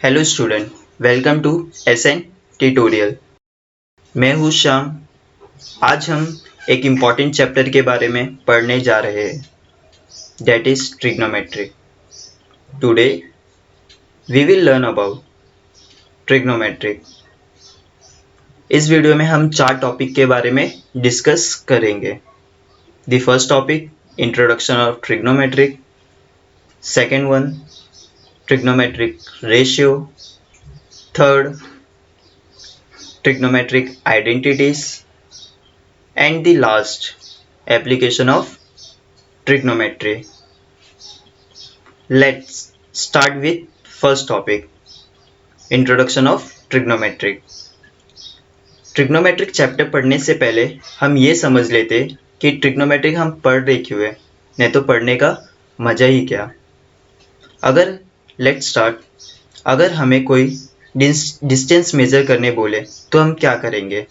Hello student, welcome to SN tutorial. मैं हूँ श्याम। आज हम एक इम्पॉर्टेंट चैप्टर के बारे में पढ़ने जा रहे हैं, that is trigonometry. Today we will learn about trigonometry. इस वीडियो में हम 4 टॉपिक के बारे में डिस्कस करेंगे। The first topic, introduction of trigonometry. Second one, trigonometric ratio. Third, trigonometric identities. And the last, application of trigonometry. Let's start with first topic, introduction of trigonometry. Trigonometric chapter पढ़ने से पहले हम ये समझ लेते कि ट्रिग्नोमेट्रिक हम पढ़ रहे क्यों है, नहीं तो पढ़ने का मजा ही क्या। अगर लेट्स स्टार्ट, अगर हमें कोई डिस्टेंस मेजर करने बोले तो हम क्या करेंगे?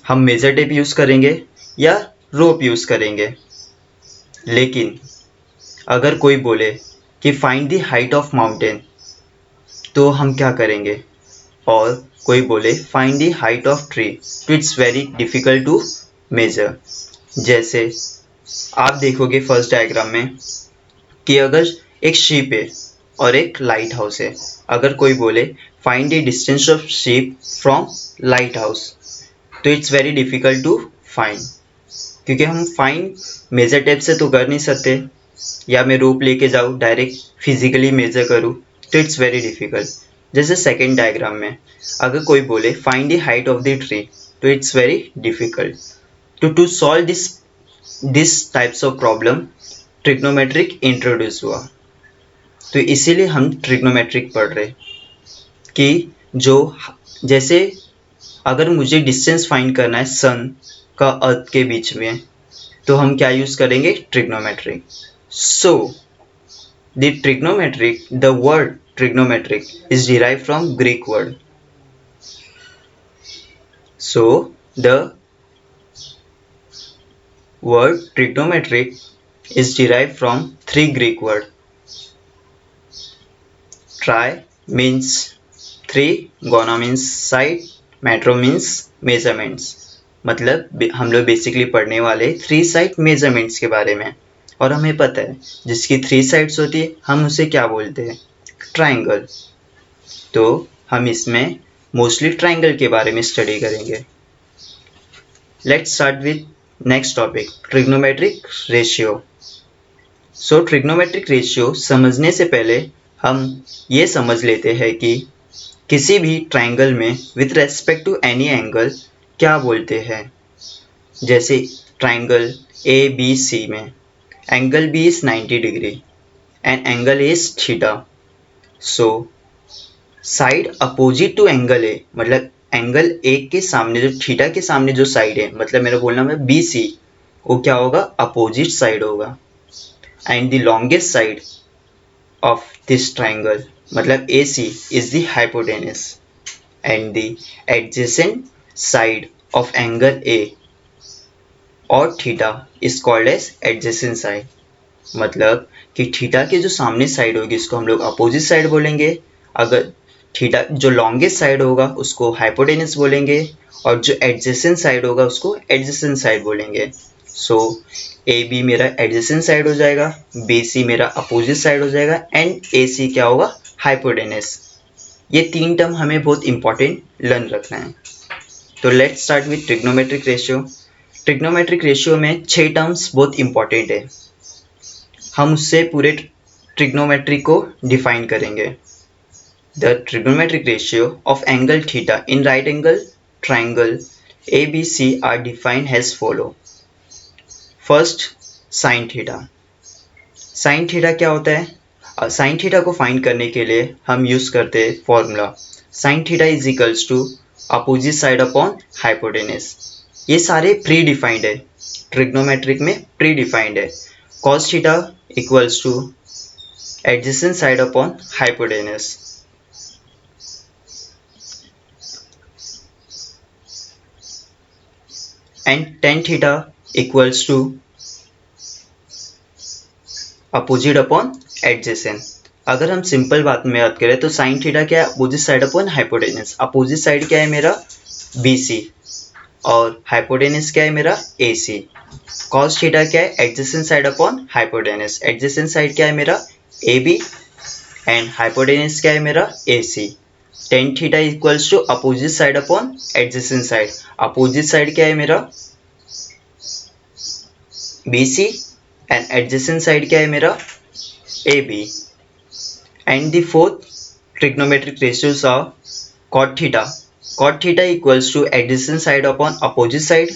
हम मेजर टेप यूज़ करेंगे या रोप यूज़ करेंगे। लेकिन अगर कोई बोले कि find the height of mountain तो हम क्या करेंगे? और कोई बोले find the height of tree तो it's very difficult to measure. जैसे आप देखोगे फर्स्ट डायग्राम में कि अगर एक शिप है और एक लाइट हाउस है, अगर कोई बोले find the distance of ship from lighthouse तो it's very difficult to find, क्योंकि हम फाइंड मेजर टेप से तो कर नहीं सकते, या मैं रोप लेके जाऊँ डायरेक्ट फिजिकली मेजर करूँ तो इट्स वेरी डिफ़िकल्ट। जैसे सेकेंड डायग्राम में अगर कोई बोले find the height of the tree तो it's very difficult. To solve this types of problem trigonometric introduce हुआ। तो इसीलिए हम ट्रिग्नोमेट्रिक पढ़ रहे कि जो जैसे अगर मुझे डिस्टेंस फाइंड करना है सन का अर्थ के बीच में तो हम क्या यूज़ करेंगे? Trigonometric. So the word trigonometric is derived from Greek word. So the word trigonometric is derived from 3 Greek words. Tri means 3, gona means side, metro means measurements. मतलब हम लोग बेसिकली पढ़ने वाले 3 साइड मेजरमेंट्स के बारे में। और हमें पता है जिसकी 3 साइड्स होती है हम उसे क्या बोलते हैं? ट्राइंगल। तो हम इसमें मोस्टली ट्राइंगल के बारे में स्टडी करेंगे। Let's start with next topic, trigonometric ratio. So trigonometric ratio समझने से पहले हम ये समझ लेते हैं कि किसी भी ट्राइंगल में with respect to any angle क्या बोलते हैं। जैसे ट्राइंगल ए बी सी में angle B is 90 degree and angle is theta. So side opposite to angle A, मतलब एंगल ए के सामने जो थीटा के सामने जो साइड है, मतलब मेरा बोलना है बी सी, वो क्या होगा? अपोजिट साइड होगा। And the longest side of this triangle मतलब A C is the hypotenuse and the adjacent side of angle A और theta is called as adjacent side. मतलब कि थीटा के जो सामने साइड होगी इसको हम लोग अपोजिट साइड बोलेंगे, अगर थीटा जो लॉन्गेस्ट साइड होगा उसको हाइपोटेनस बोलेंगे, और जो एडजेसेंट साइड होगा उसको एडजेसेंट साइड बोलेंगे। सो ए बी मेरा एडजेसेंट साइड हो जाएगा, बी सी मेरा अपोजिट साइड हो जाएगा, एंड ए सी क्या होगा? हाइपोटेनस। ये 3 टर्म हमें बहुत इंपॉर्टेंट लर्न रखना है। तो let's start with trigonometric ratio. Trigonometric ratio में 6 टर्म्स बहुत इंपॉर्टेंट है, हम उससे पूरे ट्रिग्नोमेट्री को डिफाइन करेंगे। The trigonometric ratio of angle theta in right angle triangle ABC are defined as follow. First, sine theta. Sine theta क्या होता है? साइन थीटा को फाइंड करने के लिए हम यूज़ करते हैं formula sine theta is equals to opposite side upon hypotenuse. ये सारे प्री डिफाइंड है, ट्रिग्नोमेट्रिक में प्री डिफाइंड है। cos theta equals to adjacent side upon hypotenuse, and tan theta equals to opposite upon adjacent. अगर हम simple बात में बात करें तो साइन थीटा क्या है, opposite side upon hypotenuse. Opposite side क्या है मेरा BC और हाइपोटेनस क्या है मेरा AC। कॉस थीटा क्या है, adjacent side upon hypotenuse. Adjacent side क्या है मेरा AB एंड हाइपोटेनस क्या है मेरा AC। Tan theta equals to opposite side upon adjacent side. Opposite side क्या है मेरा BC एंड एडजेसेंट साइड क्या है मेरा AB। And the fourth trigonometric ratios are cot theta। cot theta equals to adjacent side upon opposite side.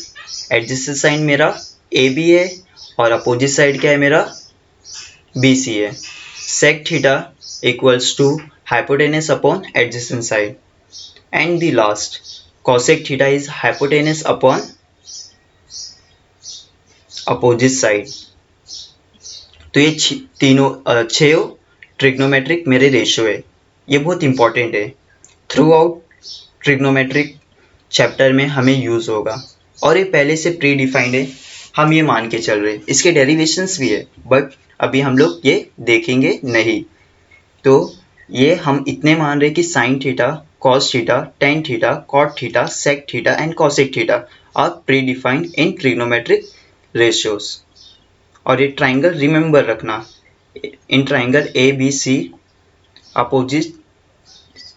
Adjacent side मेरा AB है और opposite side क्या है मेरा BC है। sec theta equals to hypotenuse upon adjacent side, and the last cosec theta is hypotenuse upon opposite side। तो ये तीनों छह ट्रिग्नोमेट्रिक मेरे रेशियो है। ये बहुत इंपॉर्टेंट है, थ्रू आउट ट्रिग्नोमेट्रिक चैप्टर में हमें यूज होगा और ये पहले से प्री डिफाइंड है, हम ये मान के चल रहे। इसके डेरिवेशंस भी है बट अभी हम लोग ये देखेंगे नहीं। तो ये हम इतने मान रहे कि sine theta, cos theta, tan theta, cot theta, sec theta and cosec theta are predefined in trigonometric ratios. और ये ट्राइंगल रिमेंबर रखना, in triangle ABC opposite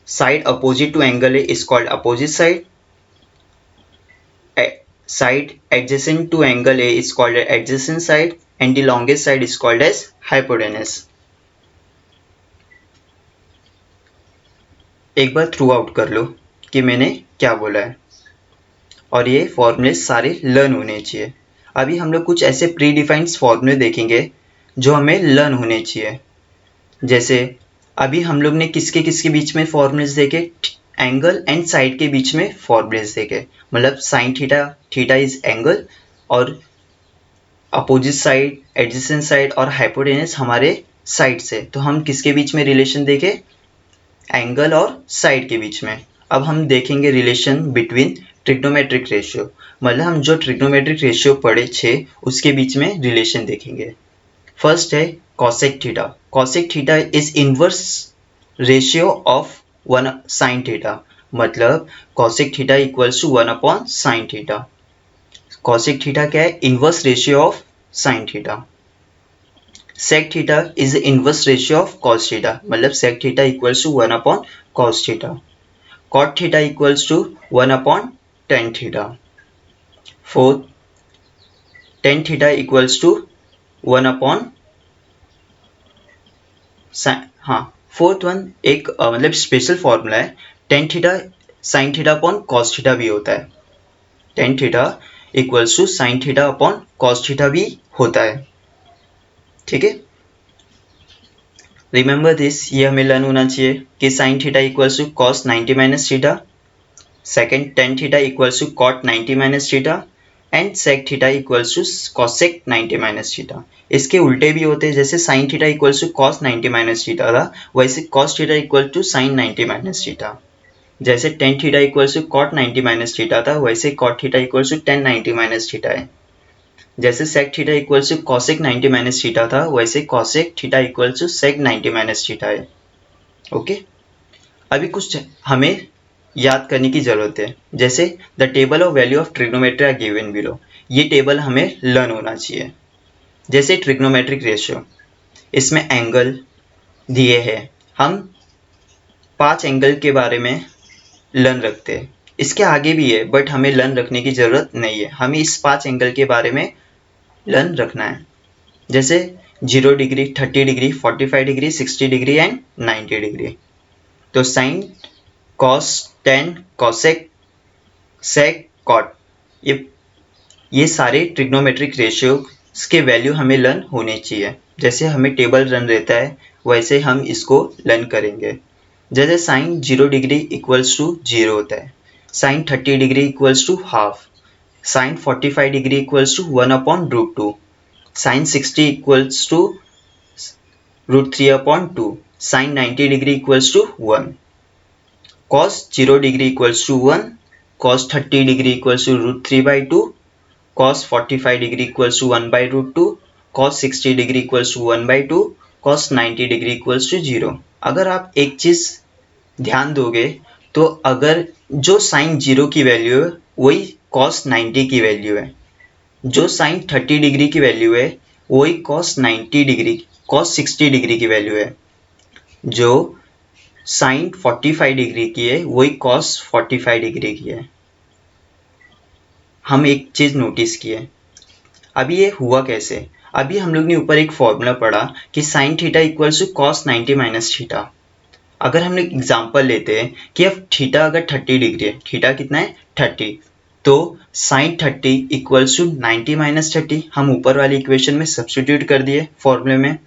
side opposite to angle A is called opposite side. Side adjacent to angle A is called as adjacent side and the longest side is called as hypotenuse। एक बार through out कर लो कि मैंने क्या बोला है और ये फॉर्मूले सारे लर्न होने चाहिए। अभी हम लोग कुछ ऐसे प्री डिफाइंड फॉर्मूले देखेंगे जो हमें लर्न होने चाहिए। जैसे अभी हम लोग ने किसके किसके बीच में फॉर्मूलेस देखे, एंगल एंड साइड के बीच में फॉर्मूलेस देखे। मतलब sine theta, theta is angle और अपोजिट साइड, एडजेसेंट साइड और हाइपोटेनस हमारे साइड से। तो हम किसके बीच में रिलेशन देखे, एंगल और साइड के बीच में। अब हम देखेंगे रिलेशन बिटवीन ट्रिग्नोमेट्रिक रेशियो। मतलब हम जो ट्रिग्नोमेट्रिक रेशियो पढ़े 6 उसके बीच में रिलेशन देखेंगे। फर्स्ट है cosec theta. Cosec theta is inverse ratio of 1 sine theta. मतलब cosec theta equals to 1 upon sine theta. Cosec theta क्या है, inverse ratio of sine theta. Sec theta is inverse ratio of cos theta. मतलब sec theta equals to 1 upon cos theta. Cot theta equals to 1 upon tan theta. Fourth, tan theta equals to 1 upon fourth one एक मतलब special formula है, tan theta sine theta upon cos theta भी होता है। Tan theta equals to sine theta upon cos theta भी होता है। ठीक है, रिमेंबर दिस, ये हमें लर्न होना चाहिए कि sine theta equals to cos 90 minus theta. Second, tan theta equals to cot 90 minus theta and sec theta equals to cosec 90 minus theta. इसके उल्टे भी होते हैं, जैसे sine theta equals to cos 90 minus theta था वैसे cos theta equal to sine 90 minus theta. जैसे tan theta equals to cot 90 minus theta था वैसे cot theta equals to ten 90 minus theta है। जैसे sec theta equals to cosec 90 minus theta था वैसे cosec theta equals to sec 90 minus theta है। Okay, अभी कुछ हमें याद करने की जरूरत है। जैसे the table of value of trigonometry are given below. ये टेबल हमें लर्न होना चाहिए। जैसे ट्रिग्नोमेट्रिक रेशियो, इसमें एंगल दिए हैं, हम 5 एंगल के बारे में लर्न रखते हैं। इसके आगे भी है बट हमें लर्न रखने की जरूरत नहीं है, हमें इस 5 एंगल के बारे में लर्न रखना है। जैसे 0 degree, 30 degree, 45 degree, 60 degree and 90 degree. तो साइन, कॉस, टेन, कॉसेक, सेक, कॉट, ये सारे ट्रिग्नोमेट्रिक रेशियो के वैल्यू हमें लर्न होने चाहिए। जैसे हमें टेबल रन रहता है वैसे हम इसको लर्न करेंगे। जैसे साइन 0 डिग्री इक्वल्स टू 0 होता है, sine 30 degree equals to half, sine 45 degree equals to 1 upon root 2, sine 60 equals to root 3 upon 2, sine 90 degree equals to 1, cos 0 degree equals to 1, cos 30 degree equals to root 3 by 2, cos 45 degree equals to 1 by root 2, cos 60 degree equals to 1 by 2, cos 90 degree equals to 0। अगर आप एक चीज़ ध्यान दोगे तो अगर जो sign 0 की value है वही cos 90 की वैल्यू है, जो साइन 30 डिग्री की वैल्यू है वही cos 60 डिग्री की वैल्यू है, जो साइन 45 डिग्री की है वही cos 45 डिग्री की है। हम एक चीज़ नोटिस किए। अभी ये हुआ कैसे? अभी हम लोग ने ऊपर एक फॉर्मूला पढ़ा कि sine theta equals to cos 90 minus theta. अगर हम लोग एग्जाम्पल लेते हैं कि अब थीटा अगर 30 डिग्री है, थीटा कितना है 30, तो साइन 30 इक्वल्स टू 90 माइनस 30 हम ऊपर वाली इक्वेशन में सब्स्टिट्यूट कर दिए फॉर्मूले में,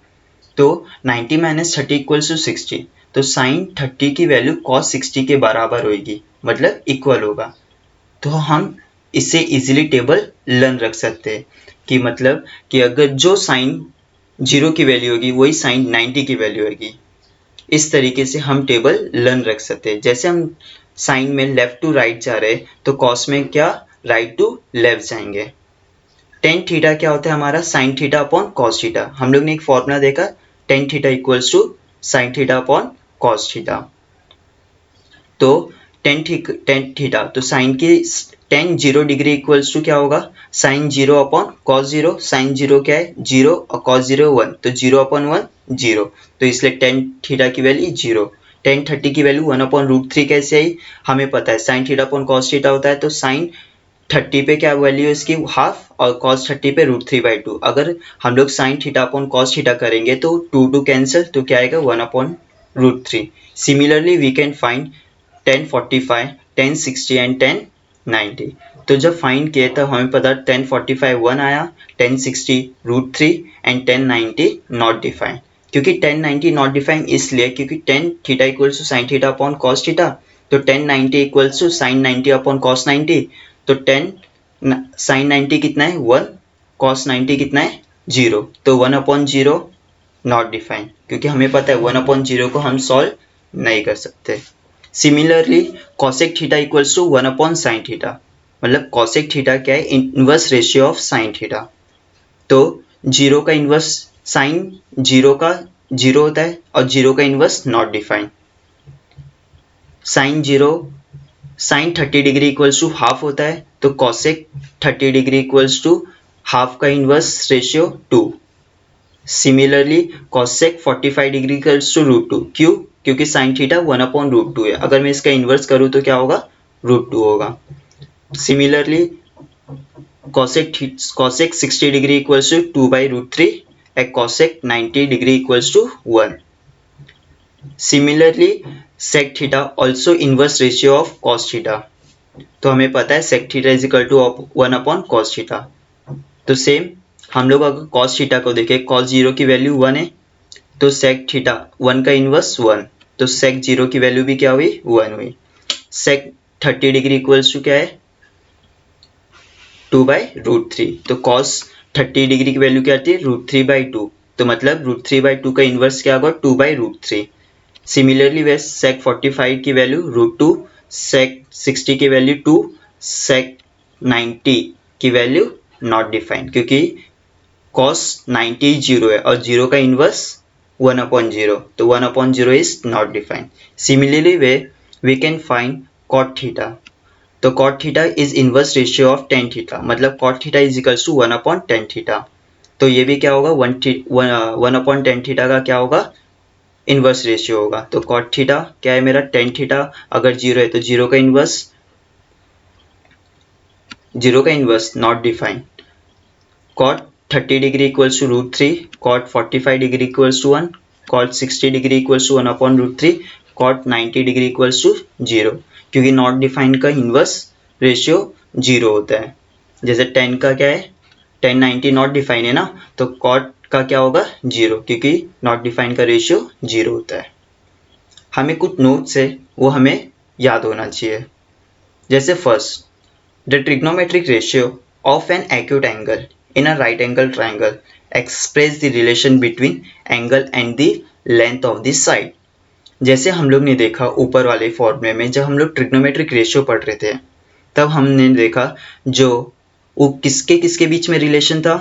तो 90 माइनस 30 इक्वल्स टू 60, तो साइन 30 की वैल्यू cos 60 के बराबर होगी, मतलब इक्वल होगा। तो हम इसे इजीली टेबल लर्न रख सकते हैं कि मतलब कि अगर जो साइन 0 की वैल्यू होगी वही साइन 90 की वैल्यू होगी। इस तरीके से हम टेबल लर्न रख सकते हैं। जैसे हम साइन में लेफ्ट टू राइट जा रहे हैं तो कॉस में क्या राइट टू लेफ्ट जाएंगे। टेन थीटा क्या होता है हमारा sine theta upon cos theta. हम लोग ने एक फॉर्मूला देखा tan theta equals to sine theta upon cos theta. तो टेन थीटा तो साइन की टेन 0 डिग्री इक्वल्स टू क्या होगा साइन 0 अपॉन कॉस 0। साइन 0 क्या है 0 और कॉस 0 1, तो 0 अपॉन 1 0, तो इसलिए टेन थीटा की वैल्यू 0। टेन 30 की वैल्यू 1 अपॉन रूट 3 कैसे आई हमें पता है sine theta upon cos theta होता है, तो साइन 30 पे क्या वैल्यू है इसकी हाफ और cos 30 पे √3/2। अगर हम लोग sine theta upon cos theta करेंगे तो 2 कैंसिल, तो क्या आएगा 1 upon √3। Similarly we can find 1045, 1060 and 1090। तो जब फाइंड किए तब हमें पता 1045 1 आया, 1060 √3 एंड 1090 नॉट डिफाइंड। क्योंकि 1090 नॉट डिफाइंड इसलिए क्योंकि 10 theta equals to sine theta upon cos theta, तो 1090 equals to sine 90 upon cos 90, तो 10 साइन 90 कितना है 1, cos 90 कितना है 0, तो 1 अपॉन 0 नॉट डिफाइंड, क्योंकि हमें पता है 1 अपॉन 0 को हम सॉल्व नहीं कर सकते। Similarly cosec theta equals to 1 upon sine theta, मतलब cosec थीटा क्या है inverse ratio of sine theta. तो 0 का इनवर्स साइन 0 का 0 होता है और 0 का inverse not defined. Sine 30 degree equals to half होता है, तो cosec 30 degree equals to half का inverse ratio 2। Similarly cosec 45 degree equals to √2। क्यों? क्योंकि साइन थीटा 1 अपॉन √2 है। अगर मैं इसका इन्वर्स करूँ तो क्या होगा √2 होगा। Similarly cosec 60 degree equals to 2/√3 and cosec 90 degree equals to 1। Similarly sec theta also inverse ratio of cos theta, तो हमें पता है sec theta is equal to 1 upon cos theta. तो सेम हम लोग अगर cos थीटा को देखें cos 0 की वैल्यू 1 है, तो sec थीटा 1 का इनवर्स 1, तो sec 0 की वैल्यू भी क्या हुई 1 हुई। sec 30 डिग्री इक्वल्स टू क्या है 2/√3, तो cos 30 डिग्री की वैल्यू क्या आती है √3/2, तो मतलब √3/2 का इनवर्स क्या होगा 2/√3। सिमिलरली वे sec 45 की वैल्यू √2, sec 60 की वैल्यू 2, sec 90 की वैल्यू नॉट डिफाइंड, क्योंकि cos 90 0 है और 0 का इनवर्स 1 अपॉन 0, तो 1 upon 0 is not defined. Similarly we can find cot theta, तो cot theta is inverse ratio of tan theta, मतलब cot theta is equals to 1 upon tan theta, तो ये भी क्या होगा 1 अपॉन tan थीटा का क्या होगा इनवर्स रेशियो होगा। तो cot थीटा क्या है मेरा tan थीटा अगर 0 है तो 0 का inverse not defined. cot 30 degree equals to √3, cot 45 degree equals to 1, cot 60 degree equals to 1 upon √3, cot 90 degree equals to 0, क्योंकि नॉट डिफाइंड का इनवर्स रेशियो 0 होता है। जैसे 10 का क्या है tan 90 नॉट डिफाइंड है ना, तो cot का क्या होगा 0, क्योंकि नॉट डिफाइंड का रेशियो 0 होता है। हमें कुछ नोट्स है वो हमें याद होना चाहिए। जैसे first, the trigonometric ratio of an acute angle in a right angle triangle express the relation between angle and the length of the side। जैसे हम लोग ने देखा ऊपर वाले फॉर्मूले में जब हम लोग ट्रिग्नोमेट्रिक रेशियो पढ़ रहे थे तब हमने देखा जो वो किसके बीच में रिलेशन था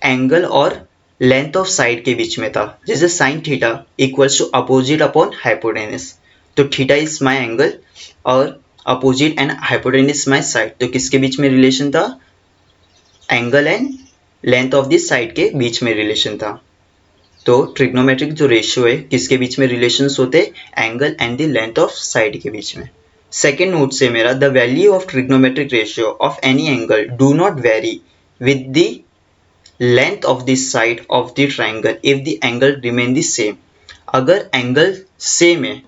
एंगल और लेंथ ऑफ साइड के बीच में था, जैसे sine theta equals to opposite upon hypotenuse. तो थीटा इज माई एंगल और opposite and hypotenuse my side, तो किसके बीच में रिलेशन था? Angle and length of this side के बीच में रिलेशन था। तो ट्रिग्नोमेट्रिक जो रेशियो है किसके बीच में रिलेशंस होते हैं? Angle and the length of side के बीच में। सेकेंड नोट से मेरा, the value of trigonometric ratio of any angle do not very with the length of the side of the triangle if the angle remain the same. अगर angle same है,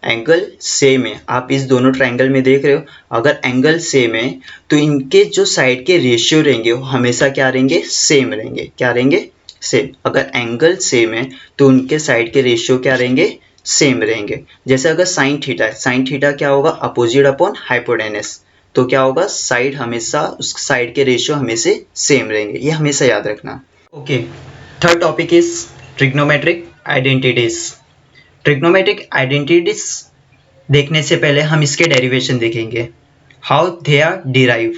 angle same है, आप इस दोनों triangle में देख रहे हो, अगर एंगल सेम है तो इनके जो साइड के रेशियो रहेंगे वो हमेशा क्या रहेंगे? सेम रहेंगे। क्या रहेंगे? सेम। अगर एंगल सेम है तो उनके साइड के रेशियो क्या रहेंगे? सेम रहेंगे। जैसे अगर साइन थीटा है, साइन थीटा क्या होगा? Opposite upon hypotenuse. तो क्या होगा? साइड हमेशा, उस साइड के रेशियो हमेशा सेम रहेंगे, ये हमेशा याद रखना। Okay, third topic is trigonometric identities. Trigonometric identities देखने से पहले हम इसके डेरिवेशन देखेंगे, how they are derived.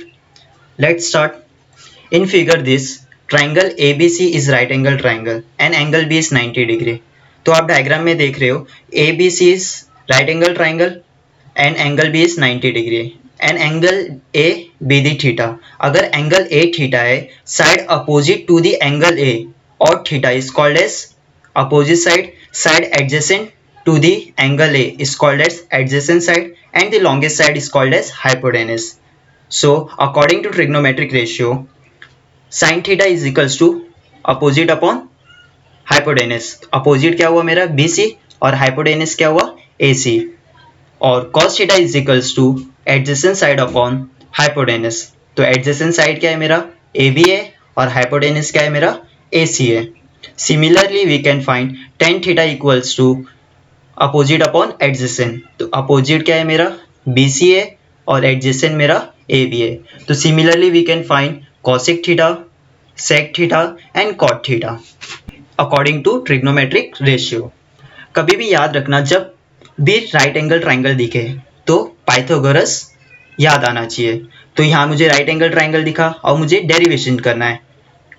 Let's start. In figure this triangle ABC is right angle triangle and angle B is 90 degree. तो आप डायग्राम में देख रहे हो ABC is right angle triangle and angle B is 90 degree and angle AB the theta. अगर angle A theta है, side opposite to the angle A और theta is called as opposite side, side adjacent to the angle A is called as adjacent side and the longest side is called as hypotenuse. So according to trigonometric ratio, sin theta is equals to opposite upon hypotenuse. Opposite क्या हुआ मेरा? BC और hypotenuse क्या हुआ? AC. और cos theta is equals to adjacent side upon hypotenuse. तो adjacent side क्या है मेरा? AB है और hypotenuse क्या है मेरा? AC है. Similarly we can find tan theta equals to opposite upon adjacent. तो अपोजिट क्या है मेरा? BC है और एडजेसेंट मेरा AB है। तो similarly we can find cosec theta, sec theta and cot theta according to trigonometric ratio. कभी भी याद रखना, जब भी राइट एंगल ट्राइंगल दिखे तो पाइथागोरस याद आना चाहिए। तो यहाँ मुझे राइट एंगल ट्राइंगल दिखा और मुझे डेरिवेशन करना है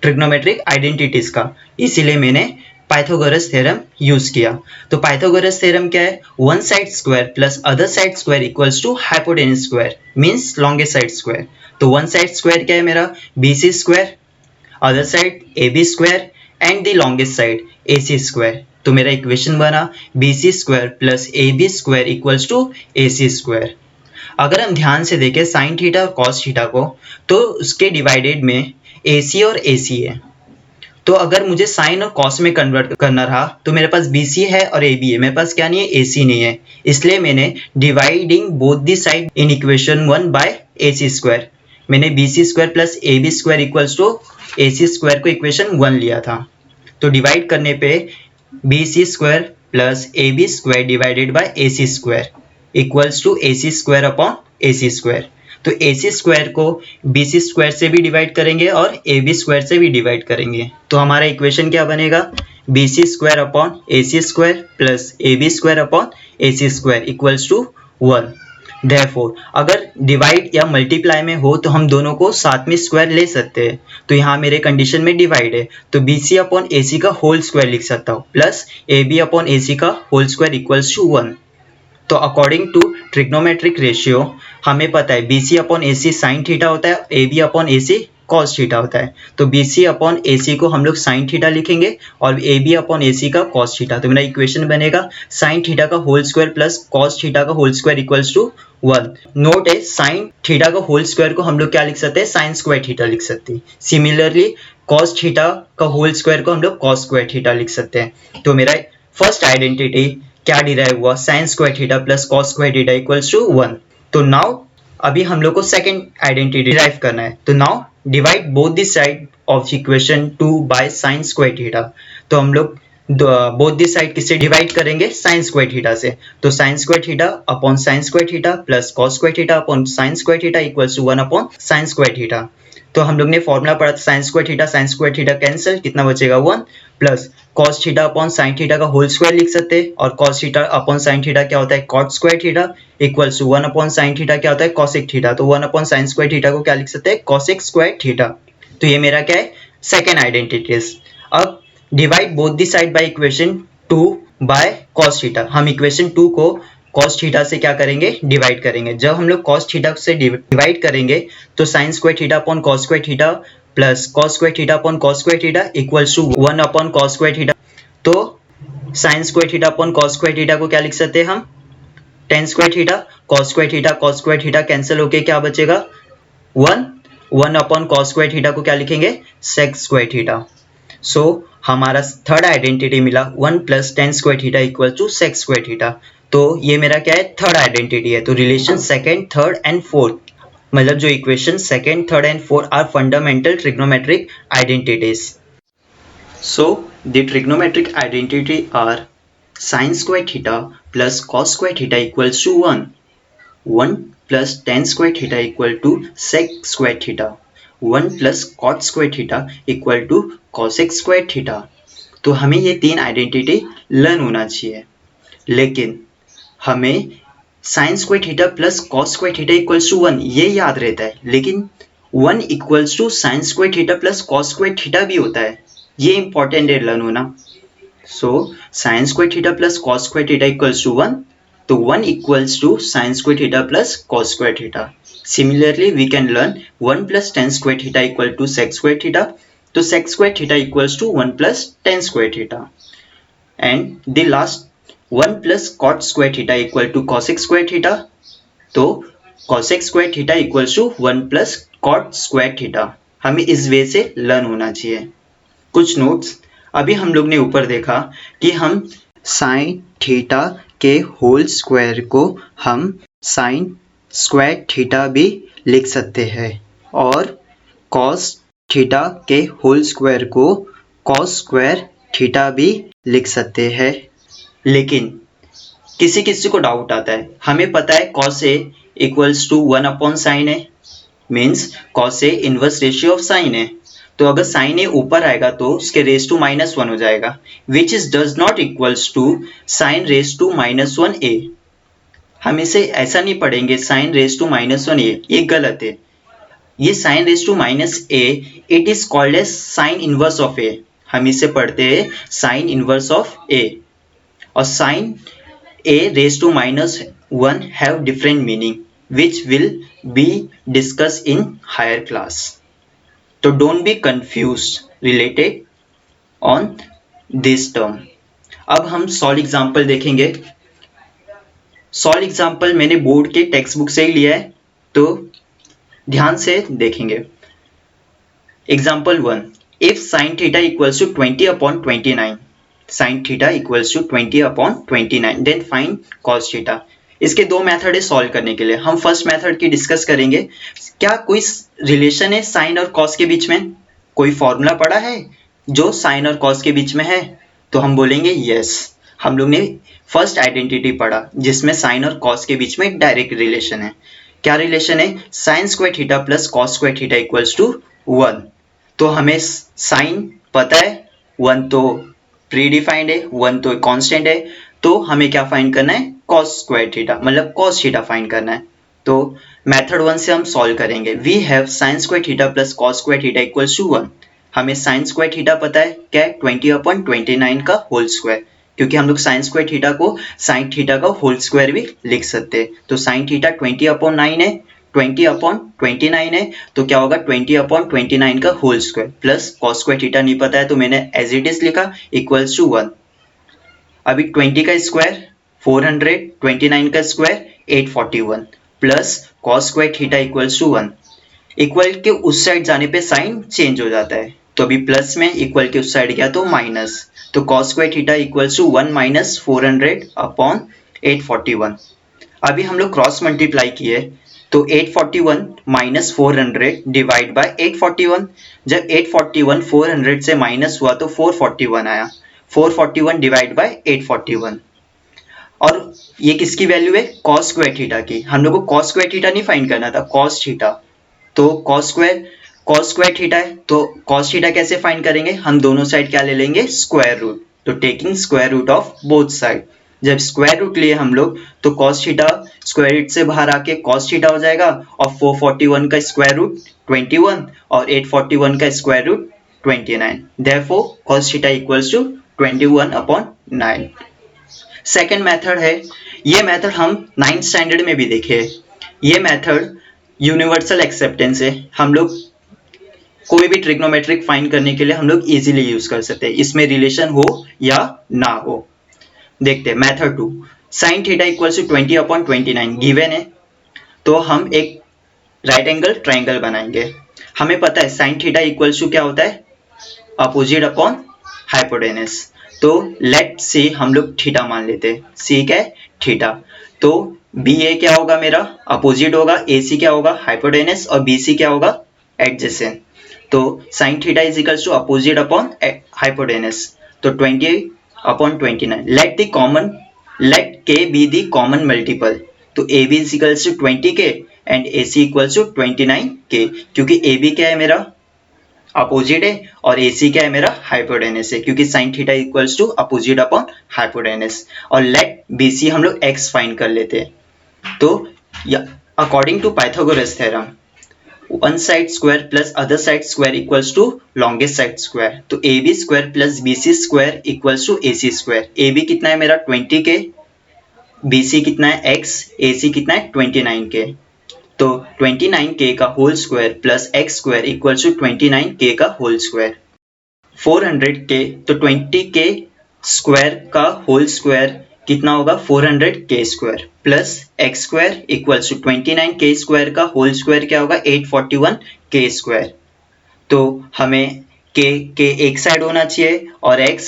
ट्रिग्नोमेट्रिक आइडेंटिटीज का, इसीलिए मैंने पाइथागोरस थ्योरम यूज किया। तो पाइथागोरस थ्योरम क्या है? One side square plus other side square equals to hypotenuse square means longest side square. तो वन साइड स्क्वायर क्या है मेरा? BC square, other side AB square and the longest side AC square. तो मेरा equation बना BC square plus AB square equals to AC square. अगर हम ध्यान से देखें साइन थीटा और कॉस थीटा को, तो उसके डिवाइडेड में AC और AC है। तो अगर मुझे साइन और कॉस में कन्वर्ट करना रहा तो मेरे पास BC है और AB है, मेरे पास क्या नहीं है? AC नहीं है। इसलिए मैंने dividing both the side in equation 1 by AC square, मैंने BC square plus AB square equals to AC square को इक्वेशन 1 लिया था। तो डिवाइड करने पे BC square plus AB square divided by AC square equals to AC square upon AC square. तो AC square को BC square से भी डिवाइड करेंगे और AB स्क्वायर से भी डिवाइड करेंगे। तो हमारा इक्वेशन क्या बनेगा? BC square upon AC square plus AB square upon AC square equals to 1। Therefore, अगर डिवाइड या मल्टीप्लाई में हो तो हम दोनों को साथ में स्क्वायर ले सकते हैं। तो यहाँ मेरे कंडीशन में डिवाइड है, तो BC अपॉन AC का होल स्क्वायर लिख सकता हूँ प्लस AB अपॉन AC का होल स्क्वायर इक्वल्स टू 1। तो अकॉर्डिंग टू ट्रिग्नोमेट्रिक रेशियो हमें पता है BC upon AC sine theta होता है, AB upon AC cos theta होता है। तो BC अपॉन AC को हम लोग साइन थीटा लिखेंगे और AB अपॉन AC का कॉस थीटा। तो मेरा इक्वेशन बनेगा साइन थीटा का whole square plus cos theta का whole square equals to 1। Note है, साइन थीटा का होल स्क्वायर को हम लोग क्या लिख सकते हैं? साइन स्क्वायर थीटा लिख सकते हैं। सिमिलरली कॉस थीटा का होल स्क्वायर को हम लोग कॉस स्क्वायर थीटा लिख सकते हैं। तो मेरा फर्स्ट आइडेंटिटी क्या डिराइव हुआ? Sine square theta plus cos square theta equals to 1। तो नाउ अभी हम लोग को सेकंड आइडेंटिटी डिराइव करना है। तो now divide both the side of equation 2 by sine square theta. तो हम लोग बोथ द साइड किससे डिवाइड करेंगे? साइन स्क्वायर थीटा से। तो sine square theta upon sine square theta plus cos square theta upon sine square theta equals to 1 upon sine square theta. तो हम लोग ने फॉर्मूला पढ़ा था साइन स्क्वायर थीटा कैंसिल, कितना बचेगा? 1 plus cos theta upon sine theta का whole square लिख सकते हैं और cos theta upon sine theta क्या होता है? Cot square theta equals to 1 upon sine theta क्या होता है? Cosec theta. तो 1 अपॉन साइन स्क्वायर थीटा को क्या लिख सकते हैं? Cosec square theta. तो ये मेरा क्या है? Second identities. अब divide both the side by equation 2 by cos theta. हम इक्वेशन 2 को cos थीटा से क्या करेंगे, डिवाइड करेंगे। जब हम लोग cos थीटा से डिवाइड करेंगे तो sin square theta upon cos square theta plus cos square theta upon cos square theta equals to 1 upon cos square theta. तो sin square theta upon cos square theta को क्या लिख सकते हैं हम, tan square theta. cos square theta cancel होके क्या बचेगा, 1 अपॉन cos स्क्वायर थीटा को क्या लिखेंगे, sec स्क्वायर थीटा। सो हमारा थर्ड आइडेंटिटी मिला 1 plus tan square theta equal to sec square theta. तो ये मेरा क्या है, थर्ड आइडेंटिटी है। तो relation second, third and fourth, मतलब जो equation second, third and fourth are fundamental trigonometric identities. So the trigonometric identity are sin square theta plus cos square theta equals to 1 plus tan square theta equal to sec square theta, 1 plus cot square theta equal to cosec square theta. तो हमें ये तीन identity learn होना चाहिए, लेकिन हमें sin square theta plus cos square theta equals to 1 ये याद रहता है, लेकिन 1 equals to sin square theta plus cos square theta भी होता है, ये इंपॉर्टेंट है लर्न होना। So sin square theta plus cos square theta equals to 1, तो 1 equals to sin square theta plus cos square theta. Similarly, we can learn 1 plus tan square theta equal to sec square theta. So sec square theta equals to 1 plus tan square theta. And the last 1 plus cot square theta equal to cosec square theta. तो cosec square theta equals to 1 plus cot square theta. हमें इस way से learn होना चाहिए। कुछ notes, अभी हम लोग ने ऊपर देखा कि हम sin थीटा के होल स्क्वायर को हम sin स्क्वायर थीटा भी लिख सकते हैं और cos थीटा के होल स्क्वायर को cos स्क्वायर थीटा भी लिख सकते हैं। लेकिन किसी किसी को डाउट आता है, हमें पता है cos a equals to 1 upon sine A, means cos a inverse ratio of sine है। तो अगर साइन ए ऊपर आएगा तो उसके रेस टू -1 हो जाएगा, which is does not equals to sine raise to -1 A. हम इसे ऐसा नहीं पढ़ेंगे साइन रेस टू -1 ए, ये गलत है। ये sine raise to -a, it is called as sine inverse of A. हम इसे पढ़ते हैं साइन इनवर्स ऑफ ए, और sine A raise to -1 have different meaning which will be discuss in higher class. तो don't be confuse related on this term. अब हम solve example देखेंगे। Solve example मैंने बोर्ड के टेक्स्ट बुक से ही लिया है, तो ध्यान से देखेंगे। Example 1, if sine theta equals to 20 upon 29, sine theta equals to 20 upon 29, then find cos theta. इसके दो मेथड है सॉल्व करने के लिए। हम फर्स्ट मेथड की डिस्कस करेंगे। क्या कोई रिलेशन है साइन और कॉस के बीच में, कोई फॉर्मूला पड़ा है जो साइन और कॉस के बीच में है? तो हम बोलेंगे यस। हम लोग ने फर्स्ट आइडेंटिटी पढ़ा जिसमें साइन और कॉस के बीच में डायरेक्ट रिलेशन है। क्या रिलेशन है? Sine square theta plus cos square theta equals to 1। तो हमें साइन पता है, 1 तो प्री डिफाइंड है, 1 तो कांस्टेंट है, तो हमें क्या फाइंड करना है? कॉस स्क्वायर थीटा, मतलब कॉस थीटा फाइंड करना है। तो मेथड 1 से हम सॉल्व करेंगे। We have sine square theta plus cos square theta equals to 1। हमें साइन स्क्वायर थीटा पता है, क्या है? 20 अपॉन 29 का होल स्क्वायर, क्योंकि हम लोग साइन स्क्वायर थीटा को साइन थीटा का होल स्क्वायर भी लिख सकते हैं। तो साइन थीटा 20 अपॉन 9 है, 20 अपॉन 29 है, तो क्या होगा? 20 अपॉन 29 का whole square plus cos square theta नहीं पता है तो मैंने एज इट इज लिखा इक्वल्स टू 1। अभी 20 का स्क्वायर 400, 29 का square 841 plus cos square theta equals to 1। Equal के उस साइड जाने पे साइन चेंज हो जाता है, तो अभी प्लस में इक्वल के उस साइड गया तो माइनस, तो cos square theta equals to 1 minus 400 upon 841। अभी हम लोग क्रॉस मल्टीप्लाई किए तो 841 माइनस 400 डिवाइड बाय 841। जब 841 400 से माइनस हुआ तो 441 आया, 441 डिवाइड बाय 841। और ये किसकी वैल्यू है? कॉस स्क्वायर थीटा की। हम लोग को कॉस स्क्वायर थीटा नहीं फाइंड करना था, कॉस थीटा। तो कॉस स्क्वायर थीटा है, तो कॉस थीटा कैसे फाइंड करेंगे? हम दोनों साइड क्या ले लेंगे? Square root. तो taking square root of both side, जब स्क्वायर रूट लिए हम लोग तो कॉस थीटा स्क्वायर रूट से बाहर आके कॉस थीटा हो जाएगा, और 441 का स्क्वायर रूट 21 और 841 का square root 29. Therefore cos theta equals to 21/9. Second method है, ये मेथड हम 9th स्टैंडर्ड में भी देखे हैं. ये मेथड यूनिवर्सल एक्सेप्टेंस है. हम लोग कोई भी ट्रिग्नोमेट्रिक फाइंड करने के लिए हम लोग इजीली यूज कर सकते हैं, इसमें रिलेशन हो या ना हो. देखते हैं method 2. Sine theta equals to 20/29 given है, तो हम एक राइट एंगल ट्राइंगल बनाएंगे. हमें पता है साइन थीटा इक्वल्स टू क्या होता है, अपोजिट अपॉन हाइपोटेनस. तो लेट सी हम लोग थीटा मान लेते हैं. सी क्या है, थीटा. तो बी ए क्या होगा, मेरा अपोजिट होगा. ए सी क्या होगा, हाइपोटेनस. और बी सी क्या होगा, एडजेसेंट. तो sine theta is equals to opposite upon hypotenuse. तो 20/29. Let K be the common multiple. तो A B is equals to 20k and A C equals to 29k, क्योंकि ए बी क्या है, मेरा opposite है, और ए सी क्या है, मेरा हाइपोटेनस है, क्योंकि sine theta equals to opposite upon hypotenuse. और लेट बी सी हम लोग एक्स फाइंड कर लेते हैं. तो according to Pythagoras theorem, one side square plus other side square equals to longest side square. तो A B square plus B C square equals to A C square. A B कितना है मेरा 20k, B C कितना है x, ए सी कितना है 29k. तो 29k का whole square plus x square equals to 29k का होल स्क्वायर. 400k, तो 20k स्क्वायर का होल स्क्वायर कितना होगा, 400k square plus x square equals to 29k square का होल स्क्वायर क्या होगा, 841k स्क्वायर. तो हमें k एक साइड होना चाहिए और x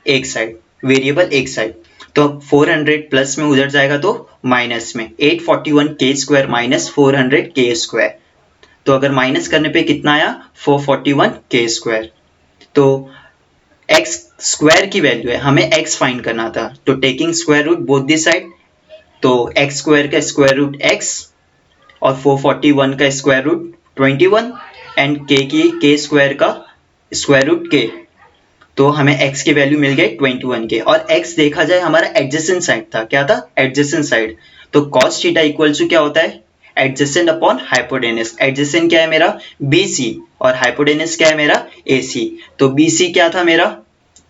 एक साइड, वेरिएबल एक साइड. तो 400 प्लस में उधर जाएगा तो माइनस में, 841k square minus 400k square. तो अगर माइनस करने पे कितना आया, 441k स्क्वायर. तो x स्क्वायर की वैल्यू है, हमें x फाइंड करना था. तो taking square root both the side, तो x स्क्वायर का स्क्वायर रूट x और 441 का square root 21 and k square का स्क्वायर रूट k. तो हमें x की वैल्यू मिल गई 21k. और x देखा जाए हमारा एडजेसेंट साइड था. क्या था, एडजेसेंट साइड. तो cos थीटा इक्वल टू क्या होता है, एडजेसेंट अपॉन हाइपोटेनस. एडजेसेंट क्या है मेरा, BC, और हाइपोटेनस क्या है मेरा, AC. तो BC क्या था मेरा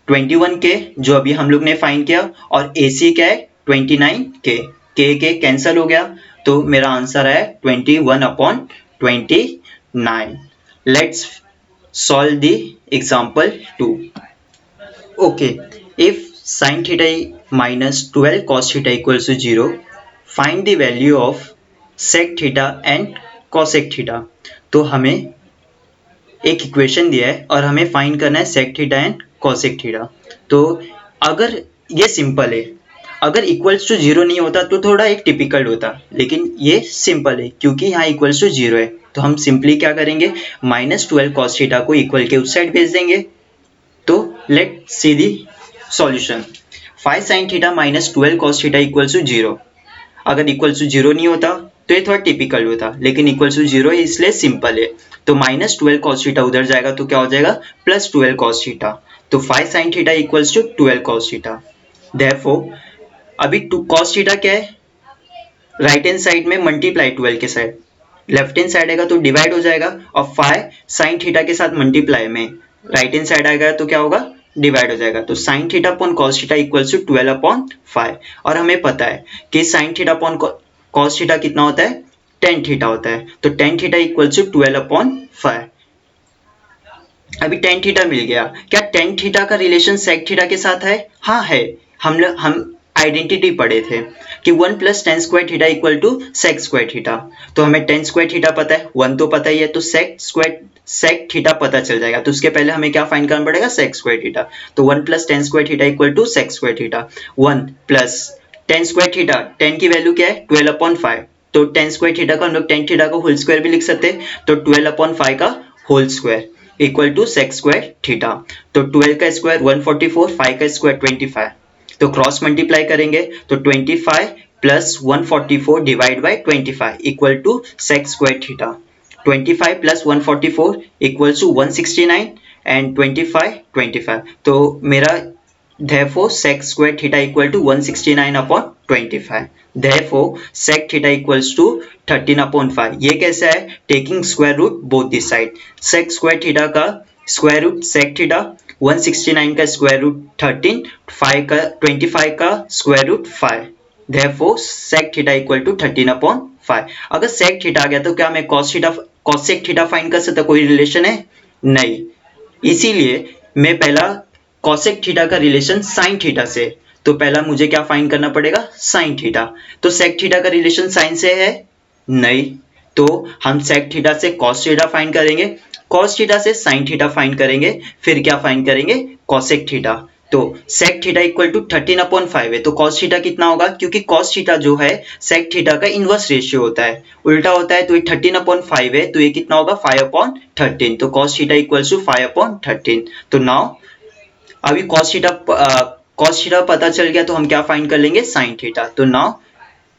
21k, जो अभी हम लोग ने फाइंड किया, और AC क्या है 29k. k कैंसिल हो गया, तो मेरा आंसर है 21/29. Let's solve the example 2. Okay, if sin theta minus 12 cos theta equals to 0, find the value of sec theta and cosec theta. तो हमें एक इक्वेशन दिया है और हमें फाइंड करना है sec theta and cosec theta. तो अगर ये सिंपल है, अगर इक्वल्स टू 0 नहीं होता तो थोड़ा एक टिपिकल होता, लेकिन ये सिंपल है क्योंकि यहाँ इक्वल्स टू 0 है. तो हम सिंपली क्या करेंगे, -12 cos थीटा को इक्वल के उस साइड भेज देंगे. तो let see the solution. 5 sin theta -12 cos theta equals to 0. अगर इक्वल्स टू 0 नहीं होता तो ये थोड़ा टिपिकल होता, लेकिन इक्वल्स टू 0 है इसलिए सिंपल है. तो -12 cos थीटा उधर जाएगा तो क्या हो जाएगा, +12 cos थीटा. तो 5 sin theta equals to 12 cos theta. Therefore अभी 2 cos थीटा क्या है, राइट हैंड साइड में मल्टीप्लाई 12 के साइड, लेफ्ट हैंड साइड आएगा तो डिवाइड हो जाएगा, और 5 sin थीटा के साथ मल्टीप्लाई में राइट हैंड साइड आएगा तो क्या होगा, डिवाइड हो जाएगा. तो sin theta upon cos theta equals to 12/5. और हमें पता है कि sin theta upon cos theta कितना होता है, tan थीटा होता है. तो tan थीटा इक्वल्स टू 12/5. अभी tan थीटा मिल गया. क्या tan थीटा का रिलेशन sec थीटा के साथ है, हाँ है. हम आइडेंटिटी पढ़े थे कि 1 + tan square theta equal to sec square theta. तो हमें tan स्क्वायर थीटा पता है, 1 तो पता ही है, तो sec थीटा पता चल जाएगा. तो उसके पहले हमें क्या फाइंड करना पड़ेगा, sec स्क्वायर थीटा. तो 1 + tan square theta equal to sec square theta. 1 + tan square theta, tan की वैल्यू क्या है 12/5. तो tan स्क्वायर थीटा का हम लोग tan थीटा को होल स्क्वायर भी लिख सकते हैं. तो 12/5 का whole square equal to sec square theta. तो 12 का स्क्वायर 144, 5 का स्क्वायर 25. तो क्रॉस मल्टीप्लाई करेंगे तो 25 + 144 divide by 25 equal to sec square theta. 25 + 144 equals to 169 and 25. तो मेरा therefore sec square theta equal to 169/25. therefore sec theta equals to 13/5. ये कैसा है, taking square root both this side. sec square theta का square root sec theta, 169 का square root 13, 25 का square root 5, therefore sec theta equal to 13/5। अगर sec theta आ गया तो क्या मैं कॉसेक थीटा फाइंड कर सकता? कोई रिलेशन है? नहीं, इसीलिए मैं पहला कॉसेक थीटा का रिलेशन साइन थीटा से, तो पहला मुझे क्या फाइंड करना पड़ेगा? Sign theta. तो सेक थीटा का रिलेशन साइन से है? नहीं, तो हम सेक थीटा से कॉस थीटा फाइंड करेंगे, कॉस थीटा से साइन थीटा फाइंड करेंगे, फिर क्या फाइंड करेंगे? Cosec theta. तो सेक थीटा इक्वल टू 13/5 है, तो कॉस थीटा कितना होगा? क्योंकि कॉस थीटा जो है सेक थीटा का इनवर्स रेशियो होता है, उल्टा होता है, तो ये 13/5 है, तो ये कितना होगा? 5/13। तो कॉस थीटा इक्वल टू 5/13। तो नाउ अभी कॉस थीटा पता चल गया, तो हम क्या फाइंड कर लेंगे? Sine theta. तो now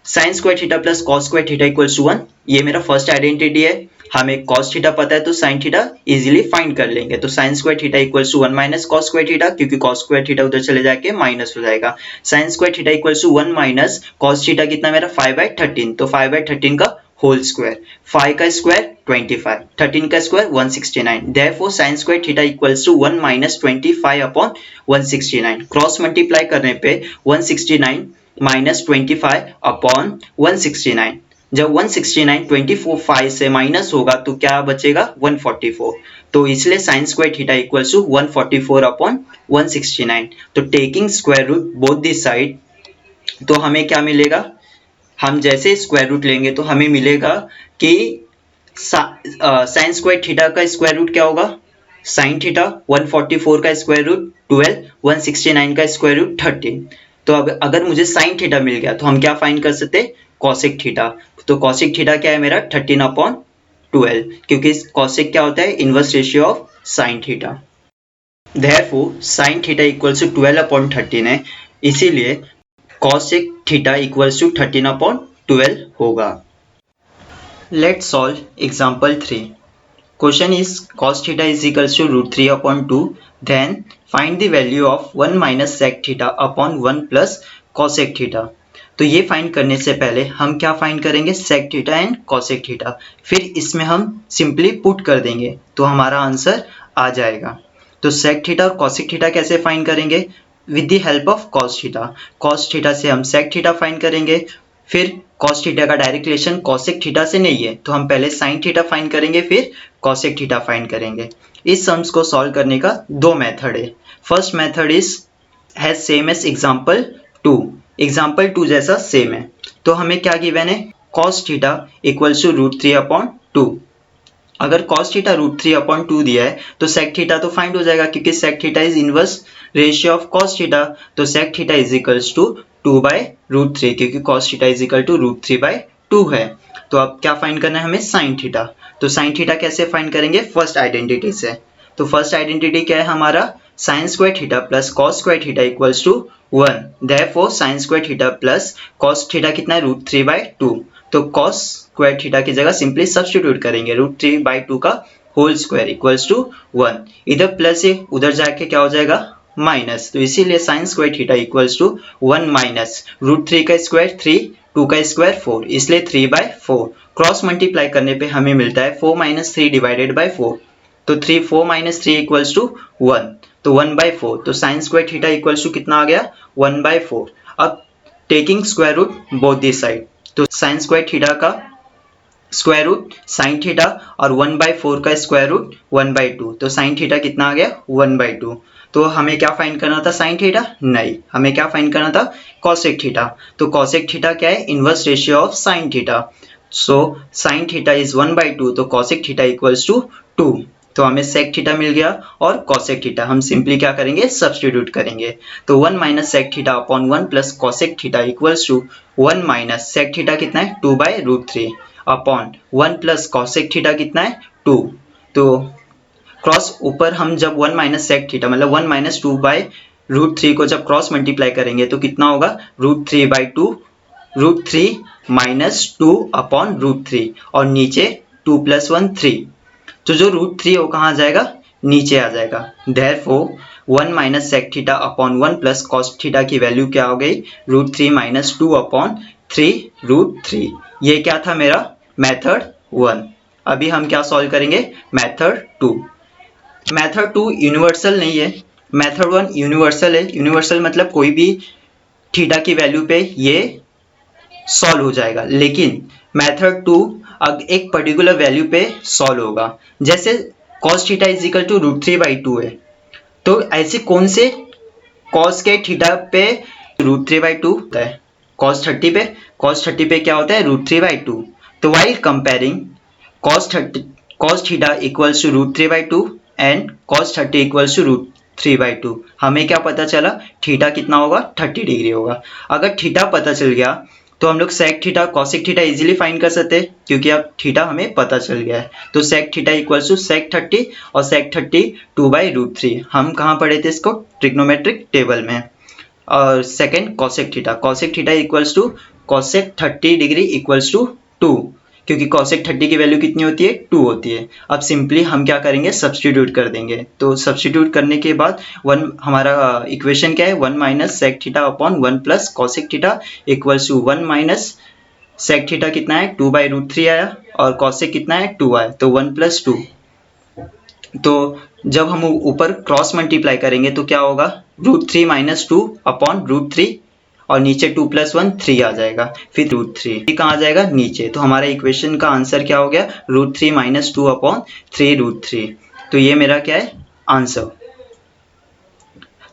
sine square theta plus cos square theta equals to 1, ये मेरा फर्स्ट आइडेंटिटी है। हमें कॉस थीटा पता है तो साइन थीटा इजीली फाइंड कर लेंगे। तो sine square theta equals to 1 minus cos square theta, क्योंकि कॉस स्क्वायर थीटा उधर चले जाके माइनस हो जाएगा। Sine square theta equals to 1 minus cos theta कितना मेरा? 5/13, तो 5/13 का होल स्क्वायर, 5 का स्क्वायर 25, 13 का square 169, therefore sine square theta equals to 1 minus 25/169। Cross multiply करने पे 169 माइनस 25/169, जब 169 25 से माइनस होगा तो क्या बचेगा? 144। तो इसलिए sine square theta equals to 144/169। तो taking square root both this side, तो हमें क्या मिलेगा? हम जैसे स्क्वायर रूट लेंगे तो हमें मिलेगा कि साइन स्क्वायर थीटा का स्क्वायर रूट क्या होगा? साइन थीटा, 144 का स्क्वायर रूट 12, 169 का स्क्वायर रूट 13। तो अब अगर मुझे साइन थीटा मिल गया तो हम क्या फाइंड कर सकते? Cosec theta. तो कॉसेक थीटा क्या है मेरा? 13/12, क्योंकि कॉसेक क्या होता है? Inverse ratio of sine theta. Therefore sine theta equals to 12/13 है, इसीलिए cosec theta equals to 13/12 होगा। Let's solve example 3. Question is cos theta is equals to √3/2. Then find the value of 1 minus sec theta upon 1 plus cosec theta. तो ये find करने से पहले हम क्या फाइंड करेंगे? Sec theta and cosec theta, फिर इसमें हम सिंपली पुट कर देंगे तो हमारा आंसर आ जाएगा। तो सेक थीटा और कॉसेक थीटा कैसे फाइंड करेंगे? With the help of cos theta. Cos theta से हम सेक थीटा फाइंड करेंगे, फिर कॉस थीटा का डायरेक्ट रिलेशन कॉसेक थीटा से नहीं है, तो हम पहले साइन थीटा फाइंड करेंगे, फिर कॉसेक थीटा फाइंड करेंगे। इस सम्स को सॉल्व करने का दो मेथड है। First method is has same as example 2। Example 2 जैसा सेम है। तो हमें क्या गिवन है? Cos theta equals to √3/2। अगर कॉस थीटा √3/2 दिया है तो सेक थीटा तो फाइंड हो जाएगा, क्योंकि sec theta is inverse ratio of cos theta. तो sec theta is equals to 2/√3, क्योंकि cos theta is equal to √3/2 है। तो अब क्या फाइंड करना है हमें? Sine theta. तो साइन थीटा कैसे फाइंड करेंगे? फर्स्ट आइडेंटिटी से। तो फर्स्ट आइडेंटिटी क्या है हमारा? Sine square theta plus cos square theta equals to 1, therefore sine square theta plus cos theta कितना है? √3/2। तो कॉस स्क्वायर थीटा की जगह सिंपली सब्स्टिट्यूट करेंगे, √3/2 का होल स्क्वायर इक्वल्स टू 1। इधर प्लस है, उधर जाके क्या हो जाएगा? माइनस। तो इसीलिए sine square theta equals to 1 minus √3 का स्क्वायर 3, 2 का स्क्वायर 4, इसलिए 3/4। क्रॉस मल्टीप्लाई करने पे हमें मिलता है 4 - 3 डिवाइडेड बाई 4। तो 4 - 3 इक्वल्स टू 1, तो 1/4। तो sine square theta equals to कितना आ गया? 1/4। अब taking square root both this side, तो साइन स्क्वायर थीटा का स्क्वायर रूट साइन थीटा और 1/4 का स्क्वायर रूट 1/2। तो साइन थीटा कितना आ गया? 1/2। तो हमें क्या फाइंड करना था? Sine theta? नहीं, हमें क्या फाइंड करना था? Cosec theta. तो कॉसेक थीटा क्या है? Inverse ratio of sine theta. So sine theta is 1/2, तो कॉसेक थीटा इक्वल्स टू 2। तो हमें सेक थीटा मिल गया और कॉसेक थीटा हम सिंपली क्या करेंगे? सब्स्टिट्यूट करेंगे। तो 1 minus sec theta upon 1 plus cosec theta equals to 1 minus sec theta कितना है? 2/√3 अपॉन 1 प्लस कॉसेक थीटा कितना है? 2। तो क्रॉस ऊपर हम जब 1 माइनस सेक थीटा मतलब 1 माइनस 2/√3 को जब क्रॉस मल्टीप्लाई करेंगे तो कितना होगा? √3/2, √3 माइनस 2 अपॉन √3, और नीचे 2 + 1 3। तो जो √3 वो कहाँ जाएगा? नीचे आ जाएगा। Therefore 1 minus sec theta upon 1 plus cos theta की वैल्यू क्या हो गई? √3 - 2 अपॉन 3√3। ये क्या था मेरा? मेथड 1। अभी हम क्या सॉल्व करेंगे? मेथड 2। मेथड 2 यूनिवर्सल नहीं है, मेथड 1 यूनिवर्सल है। यूनिवर्सल मतलब कोई भी थीटा की वैल्यू पे ये सॉल्व हो जाएगा, लेकिन मेथड 2 अब एक पर्टिकुलर वैल्यू पे सॉल्व होगा। जैसे cos theta is equal to √3/2 है, तो ऐसे कौन से cos के थीटा पे √3/2 होता है? cos 30 पे क्या होता है? √3/2। तो while comparing cos theta equals to √3/2 and cos 30 equals to √3/2, हमें क्या पता चला? थीटा कितना होगा? 30 डिग्री होगा। अगर थीटा पता चल गया तो हम लोग sec theta cosec theta easily find कर सकते हैं, क्योंकि अब थीटा हमें पता चल गया है। तो सेक थीटा इक्वल्स टू सेक 30 और सेक 30 2/√3। हम कहाँ पढ़े थे इसको? ट्रिग्नोमेट्रिक टेबल में। और second cosec theta equals to cosec 30 degree equals to 2, क्योंकि कॉसेक 30 की वैल्यू कितनी होती है? 2 होती है। अब सिंपली हम क्या करेंगे? सब्सटीट्यूट कर देंगे। तो सब्सटीट्यूट करने के बाद हमारा इक्वेशन क्या है? 1 minus sec theta upon 1 plus cosec theta equals to 1 minus sec theta कितना है? 2/√3 आया, और कॉसेक कितना है? 2 आया, तो 1 + 2। तो जब हम ऊपर क्रॉस मल्टीप्लाई करेंगे तो क्या होगा? √3 - 2 अपॉन √3, और नीचे 2 + 1 3 आ जाएगा, फिर √3 कहाँ आ जाएगा? नीचे। तो हमारा इक्वेशन का आंसर क्या हो गया? √3 - 2 अपॉन 3√3। तो ये मेरा क्या है? आंसर।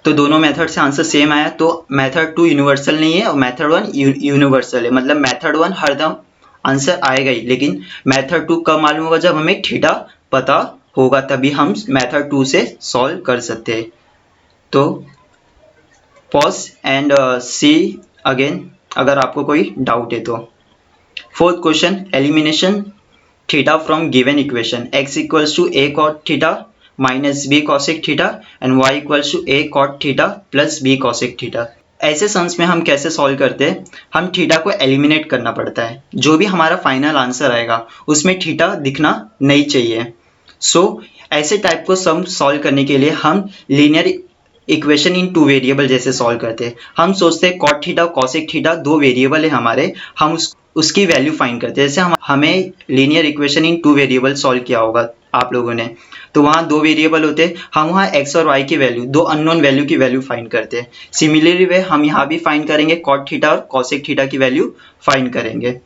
तो दोनों मेथड से आंसर सेम आया। तो मेथड 2 यूनिवर्सल नहीं है और मेथड 1 यूनिवर्सल है। मतलब मेथड 1 हरदम आंसर आएगा ही, लेकिन मेथड 2 कब मालूम होगा? जब हमें थीटा पता होगा, तभी हम मेथड 2 से सॉल्व कर सकते हैं। तो पॉज एंड सी अगेन अगर आपको कोई डाउट है तो। Fourth question, elimination theta from given equation x equals to a cot theta minus b cosec theta and y equals to a cot theta plus b cosec theta. ऐसे sums में हम कैसे solve करते हैं? हम theta को eliminate करना पड़ता है। जो भी हमारा फाइनल आंसर आएगा उसमें थीटा दिखना नहीं चाहिए। सो ऐसे टाइप को सम सॉल्व करने के लिए हम लीनियर इक्वेशन इन 2 वेरिएबल जैसे सॉल्व करते हैं। हम सोचते हैं cot theta cosec theta 2 variable है हमारे, हम उसकी वैल्यू फाइंड करते हैं। जैसे हमें linear equation in 2 variable solve किया होगा आप लोगों ने, तो वहाँ 2 वेरिएबल होते हैं, हम वहाँ x और y की वैल्यू, 2 अननोन वैल्यू की वैल्यू फाइंड करते हैं। सिमिलरली वे हम यहाँ भी फाइंड करेंगे, कॉट थीटा और कॉसेक थीटा की वैल्यू फाइंड करेंगे।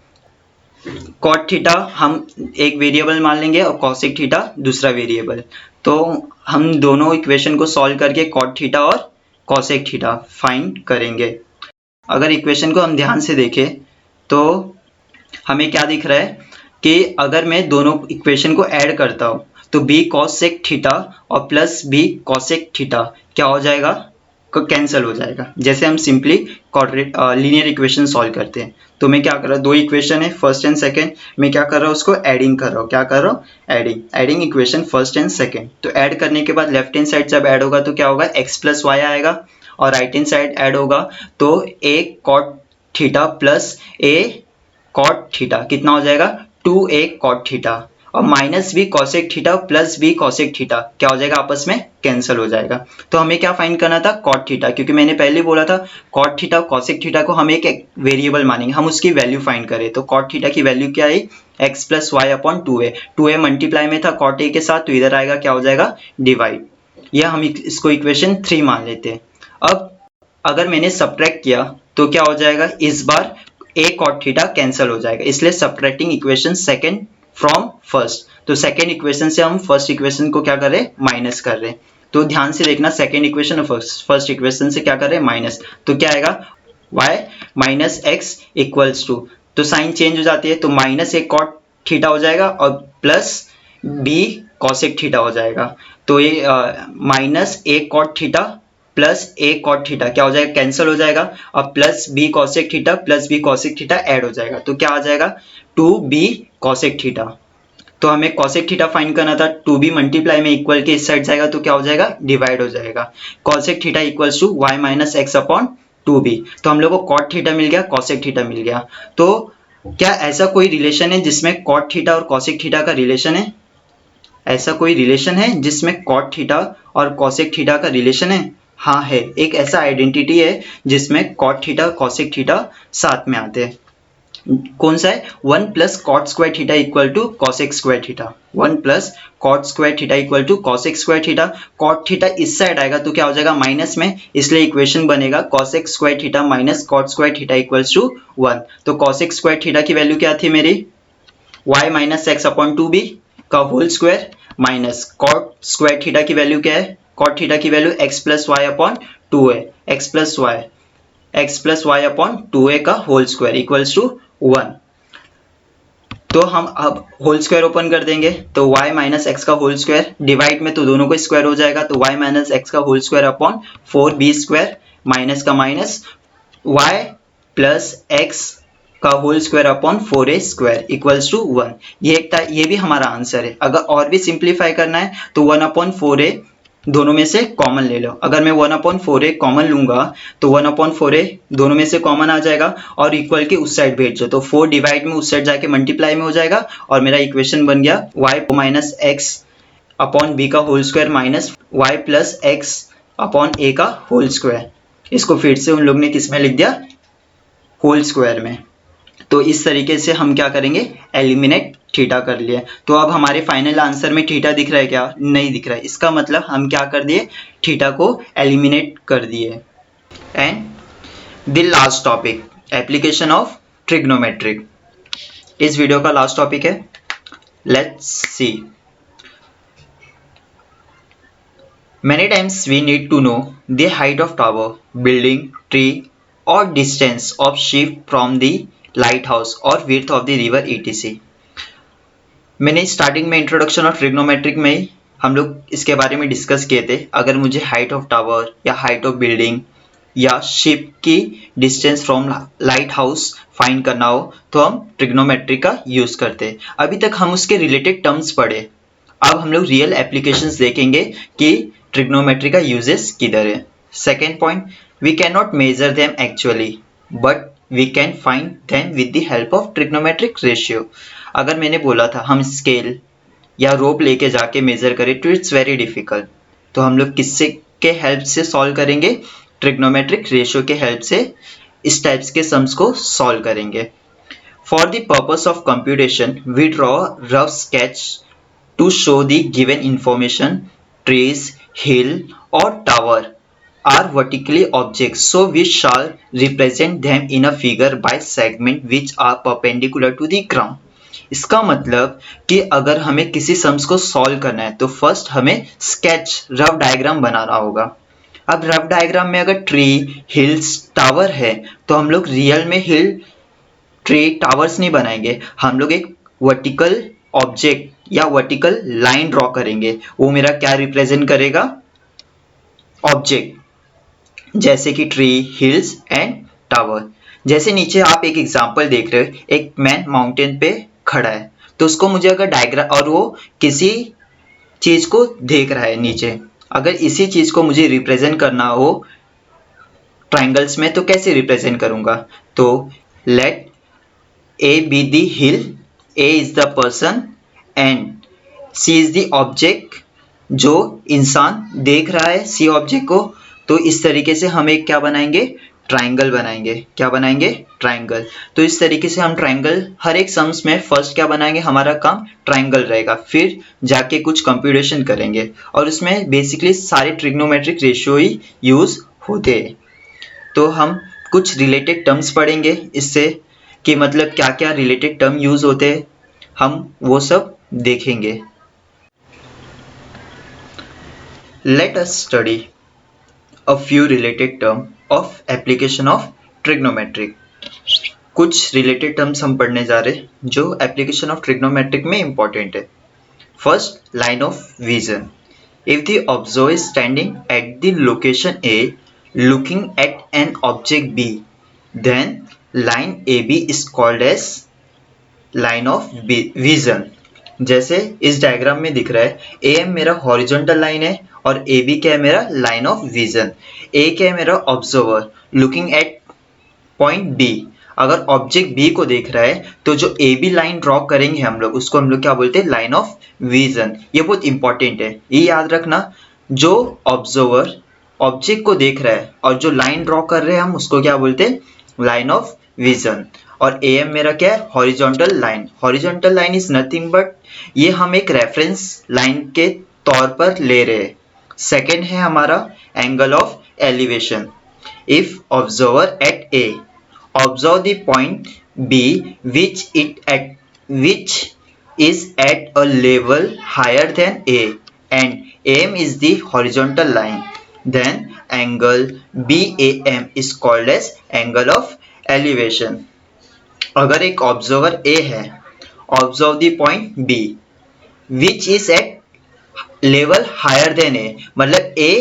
कॉट थीटा हम एक वेरिएबल मान लेंगे और कॉसेक थीटा दूसरा वेरिएबल। तो हम दोनों इक्वेशन को सॉल्व करके कॉट थीटा और कॉसेक थीटा फाइंड करेंगे। अगर इक्वेशन को हम ध्यान से देखें तो हमें क्या दिख रहा है कि अगर मैं दोनों इक्वेशन को ऐड करता हूँ तो b cosec थीटा और प्लस b cosec थीटा क्या हो जाएगा? कैंसिल हो जाएगा। जैसे हम सिंपली लीनियर इक्वेशन सॉल्व करते हैं, तो मैं क्या कर रहा हूँ? 2 इक्वेशन है, फर्स्ट एंड सेकंड, मैं क्या कर रहा हूँ? उसको एडिंग कर रहा हूँ। क्या कर रहा हूँ? Adding equation first and second. तो ऐड करने के बाद लेफ्ट हैंड साइड जब ऐड होगा तो क्या होगा? x + y आएगा, और राइट हैंड साइड ऐड होगा तो a cot theta plus a cot theta कितना हो जाएगा? 2a cot थीटा, और minus b cosec theta plus b cosec theta क्या हो जाएगा? आपस में कैंसिल हो जाएगा। तो हमें क्या फाइंड करना था? cot थीटा, क्योंकि मैंने पहले बोला था cot थीटा cosec थीटा को हम एक वेरिएबल मानेंगे, हम उसकी वैल्यू फाइंड करें। तो cot थीटा की वैल्यू क्या है? x + y upon 2a। 2a multiply में था cot a के साथ, तो इधर आएगा क्या हो जाएगा? डिवाइड। यह हम इसको इक्वेशन 3 मान लेते हैं। अब अगर मैंने सब्ट्रैक्ट किया तो क्या हो जाएगा? इस बार a cot थीटा कैंसिल हो जाएगा, इसलिए subtracting equation second from first. तो सेकंड इक्वेशन से हम फर्स्ट इक्वेशन को क्या कर रहे हैं? माइनस कर रहे हैं। तो ध्यान से देखना, सेकंड इक्वेशन और फर्स्ट इक्वेशन से क्या कर रहे हैं? माइनस। तो क्या आएगा? y minus x equals to, तो साइन चेंज हो जाती है, तो माइनस a cot थीटा हो जाएगा और प्लस b cosec थीटा हो जाएगा। तो ये minus a cot theta plus a cot theta क्या हो जाएगा? कैंसिल हो जाएगा, और plus b cosec theta plus b cosec theta add हो जाएगा, तो क्या आ जाएगा? 2b cosec theta. तो हमें cosec थीटा फाइंड करना था, 2b मल्टीप्लाई में इक्वल के इस साइड जाएगा तो क्या हो जाएगा? डिवाइड हो जाएगा। cosec theta equals to y minus x upon 2b। तो हम लोग को cot थीटा मिल गया, cosec थीटा मिल गया। तो क्या ऐसा कोई रिलेशन है जिसमें cot थीटा और cosec थीटा का रिलेशन है? ऐसा कोई रिलेशन है जिसमें cot थीटा और cosec थीटा का रिलेशन है? हाँ है, एक ऐसा आइडेंटिटी है जिसमें cot थीटा cosec थीटा साथ में आते हैं। कौन सा है, 1 plus cot square theta equal to cosec square theta, 1 plus cot square theta equal to cosec square theta. Cot theta इस साइड आएगा तो क्या हो जाएगा माइनस में, इसलिए इक्वेशन बनेगा cosec square theta minus cot square theta equals to 1। तो कॉसेक स्क्वायर थीटा की वैल्यू क्या थी मेरी, y minus x upon 2b का whole square minus cot square theta की वैल्यू क्या है, कॉट थीटा की value x plus y upon 2a, x plus y upon 2a का होल स्क्वायर इक्वल्स टू 1। तो हम अब होल स्क्वायर ओपन कर देंगे तो y माइनस एक्स का होल स्क्वायर डिवाइड में तो दोनों को स्क्वायर हो जाएगा, तो y माइनस एक्स का whole square upon 4b square minus का माइनस y प्लस एक्स का whole square upon 4a square equals to 1। ये भी हमारा आंसर है। अगर और भी सिंप्लीफाई करना है तो 1 अपॉन 4a दोनों में से कॉमन ले लो। अगर मैं 1 अपॉन 4a कॉमन लूंगा तो 1 अपॉन 4a दोनों में से कॉमन आ जाएगा और इक्वल के उस साइड भेज दो तो 4 डिवाइड में उस साइड जाके मल्टीप्लाई में हो जाएगा और मेरा इक्वेशन बन गया y minus x upon b का whole square minus y plus x upon a का होल स्क्वायर। इसको फिर से उन लोग ने किस में लिख दिया, होल स्क्वायर में। तो इस तरीके से हम क्या करेंगे, एलिमिनेट थीटा कर लिए। तो अब हमारे फाइनल आंसर में थीटा दिख रहा है क्या, नहीं दिख रहा है। इसका मतलब हम क्या कर दिए, थीटा को एलिमिनेट कर दिए। And the last topic, application of trigonometric, इस वीडियो का लास्ट टॉपिक है। Let's see. Many times we need to know the height of tower, building, tree or distance of ship from the lighthouse or width of the river etc. मैंने starting में introduction of trigonometric में ही हम लोग इसके बारे में discuss किए थे। अगर मुझे हाइट ऑफ टावर या हाइट ऑफ बिल्डिंग या शिप की distance from light house find करना हो तो हम ट्रिग्नोमेट्रिक का यूज करते हैं। अभी तक हम उसके रिलेटेड टर्म्स पढ़े, अब हम लोग रियल एप्लीकेशंस देखेंगे कि ट्रिग्नोमेट्री का यूजेस किधर है। Second point, we can not measure them actually but we can find them with the help of trigonometric ratio. अगर मैंने बोला था हम स्केल या रोप लेके जाके मेजर करें तो इट्स वेरी डिफिकल्ट, तो हम लोग किससे के हेल्प से सॉल्व करेंगे, ट्रिग्नोमेट्रिक रेशियो के हेल्प से इस टाइप्स के सम्स को सॉल्व करेंगे। For the purpose of computation we draw rough sketch to show the given information. Trees, hill or tower are vertically objects, so we shall represent them in a figure by segment which are perpendicular to the ground. इसका मतलब कि अगर हमें किसी sums को solve करना है तो फर्स्ट हमें स्केच रफ डायग्राम बनाना होगा। अब रफ डायग्राम में अगर ट्री, हिल्स, टावर है तो हम लोग रियल में हिल, ट्री, टावर्स नहीं बनाएंगे, हम लोग एक वर्टिकल ऑब्जेक्ट या वर्टिकल लाइन ड्रॉ करेंगे। वो मेरा क्या रिप्रेजेंट करेगा, ऑब्जेक्ट, जैसे कि ट्री, हिल्स एंड टावर। जैसे नीचे आप एक एग्जांपल देख रहे हो, एक मैन माउंटेन पे खड़ा है तो उसको मुझे अगर डायग्राम, और वो किसी चीज को देख रहा है नीचे, अगर इसी चीज को मुझे रिप्रेजेंट करना हो ट्राइंगल्स में तो कैसे रिप्रेजेंट करूंगा, तो let A B the hill, A is the person and C is the object, जो इंसान देख रहा है C ऑब्जेक्ट को। तो इस तरीके से हम एक क्या बनाएंगे, ट्राइंगल बनाएंगे। क्या बनाएंगे, ट्राइंगल। तो इस तरीके से हम ट्राइंगल हर एक सम्स में फर्स्ट क्या बनाएंगे, हमारा काम ट्राइंगल रहेगा, फिर जाके कुछ कंप्यूटेशन करेंगे और उसमें बेसिकली सारे ट्रिग्नोमेट्रिक रेशियो ही यूज होते हैं। तो हम कुछ रिलेटेड टर्म्स पढ़ेंगे इससे कि मतलब क्या क्या रिलेटेड टर्म यूज होते हैं, हम वो सब देखेंगे। Let us study a few related term of application of trigonometric. कुछ रिलेटेड टर्म्स हम पढ़ने जा रहे हैं जो एप्लीकेशन ऑफ ट्रिग्नोमेट्रिक में इंपॉर्टेंट है। First, line of vision. If the observer is standing at the location A looking at an object B, then line AB is called as line of vision। जैसे इस diagram में दिख रहा है, AM मेरा horizontal line है और AB क्या है, मेरा लाइन ऑफ विजन। A क्या है, मेरा observer looking at point B। अगर ऑब्जेक्ट B को देख रहा है तो जो AB लाइन ड्रॉ करेंगे हम लोग, उसको हम लोग क्या बोलते हैं, लाइन ऑफ विजन। ये बहुत इंपॉर्टेंट है, ये याद रखना। जो ऑब्जर्वर ऑब्जेक्ट को देख रहा है और जो लाइन ड्रॉ कर रहे हैं हम उसको क्या बोलते हैं, लाइन ऑफ विजन। और ए एम मेरा क्या है, horizontal line. Horizontal line is nothing but ये हम एक रेफरेंस लाइन के तौर पर ले रहे हैं। सेकेंड है हमारा angle of elevation. If observer at A observe the point B which is at a level higher than A and AM is the horizontal line, then angle BAM is called as angle of elevation. अगर एक observer A है, observe the point B which is at level higher than A, मतलब A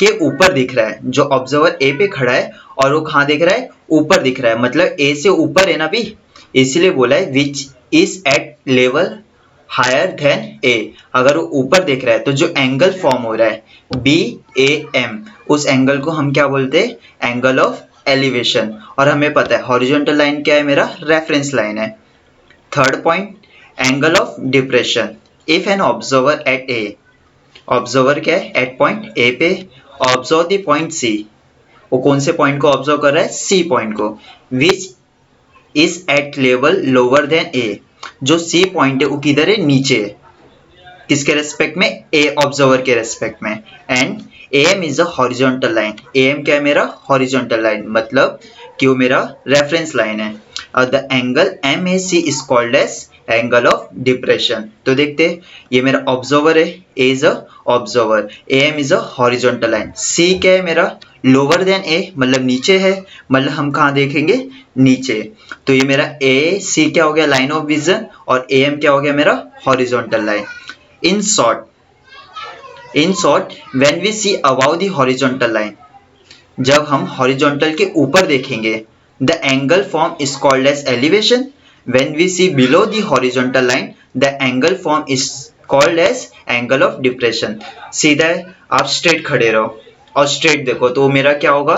के ऊपर दिख रहा है, जो ऑब्जर्वर ए पे खड़ा है और वो कहाँ दिख रहा है, ऊपर दिख रहा है, मतलब ए से ऊपर है ना भी, इसीलिए बोला है which is at level higher than A. अगर वो ऊपर दिख रहा है तो जो एंगल फॉर्म हो रहा है बी ए एम, उस एंगल को हम क्या बोलते हैं, एंगल ऑफ एलिवेशन। और हमें पता है हॉरिजॉन्टल लाइन क्या है, मेरा रेफरेंस लाइन है। Third point, angle of depression. If an observer at A, observer क्या है, एट पॉइंट ए पे ऑब्जर्व द पॉइंट सी, वो कौन से पॉइंट को ऑब्जर्व कर रहा है, सी पॉइंट को, which is at level lower than A, जो सी पॉइंट है वो किधर है, नीचे है, किसके रेस्पेक्ट में, ए ऑब्जर्वर के रेस्पेक्ट में। And A M is a horizontal line. A M क्या है, मेरा हॉरिजॉन्टल लाइन, मतलब कि वो मेरा रेफरेंस लाइन है। और the angle M A C is called as angle of depression. तो देखते हैं, ये मेरा ऑब्जर्वर है, A is a observer, A M is a horizontal line, C क्या है मेरा, लोअर देन ए, मतलब नीचे है, मतलब हम कहाँ देखेंगे, नीचे। तो ये मेरा ए सी क्या हो गया, लाइन ऑफ विजन, और ए एम क्या हो गया, मेरा horizontal line. In short when we see above the horizontal line, जब हम हॉरिजॉन्टल के ऊपर देखेंगे, the angle form is called as elevation. When we see below the horizontal line, the angle form is called as angle of depression. सीधा है, आप straight खड़े रहो और स्ट्रेट देखो तो मेरा क्या होगा,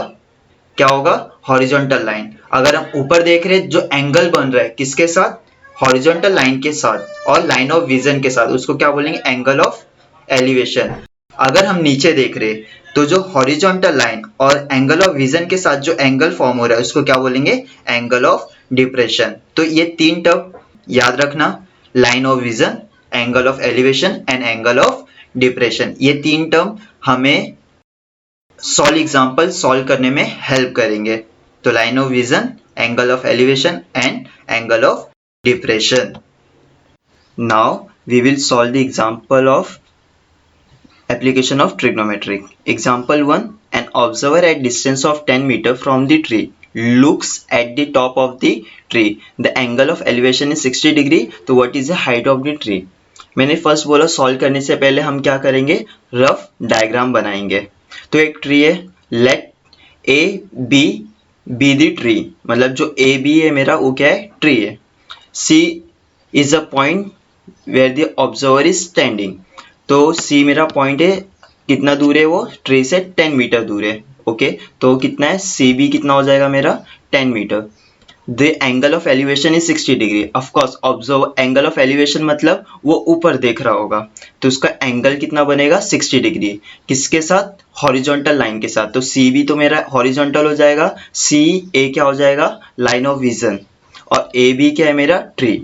क्या होगा, हॉरिजॉन्टल लाइन। अगर हम ऊपर देख रहे हैं, जो एंगल बन रहा है किसके साथ, हॉरिजॉन्टल लाइन के साथ और लाइन ऑफ विजन के साथ, उसको क्या बोलेंगे, एंगल ऑफ एलिवेशन। अगर हम नीचे देख रहे हैं तो जो हॉरिजॉन्टल लाइन और एंगल ऑफ विजन के साथ जो एंगल फॉर्म हो रहा है उसको क्या बोलेंगे, एंगल ऑफ डिप्रेशन। तो ये तीन टर्म याद रखना, line of vision, angle of elevation and angle of depression. ये तीन टर्म हमें सॉल्व एग्जांपल सॉल्व करने में हेल्प करेंगे। तो line of vision, angle of elevation and angle of depression. Now we will solve the example of application of trigonometric. Example 1, an observer at distance of 10 meter from the tree looks at the top of the tree. The angle of elevation is 60 degree. तो what is the height of the tree? मैंने first बोला solve करने से पहले हम क्या करेंगे, rough diagram बनाएंगे। तो एक ट्री है, let A B be the tree, मतलब जो ए बी है मेरा वो क्या है, ट्री है। C is a point where the observer is standing. तो C मेरा पॉइंट है, कितना दूर है वो, ट्री से 10 मीटर दूर है। ओके, तो कितना है, CB कितना हो जाएगा मेरा, 10 metre. The angle of elevation is 60 degree. Of course observe angle of elevation मतलब वो ऊपर देख रहा होगा, तो उसका एंगल कितना बनेगा, 60 डिग्री, किसके साथ, हॉरिजॉन्टल लाइन के साथ। तो CB तो मेरा हॉरिजॉन्टल हो जाएगा, CA क्या हो जाएगा, लाइन ऑफ विजन, और AB क्या है मेरा, ट्री।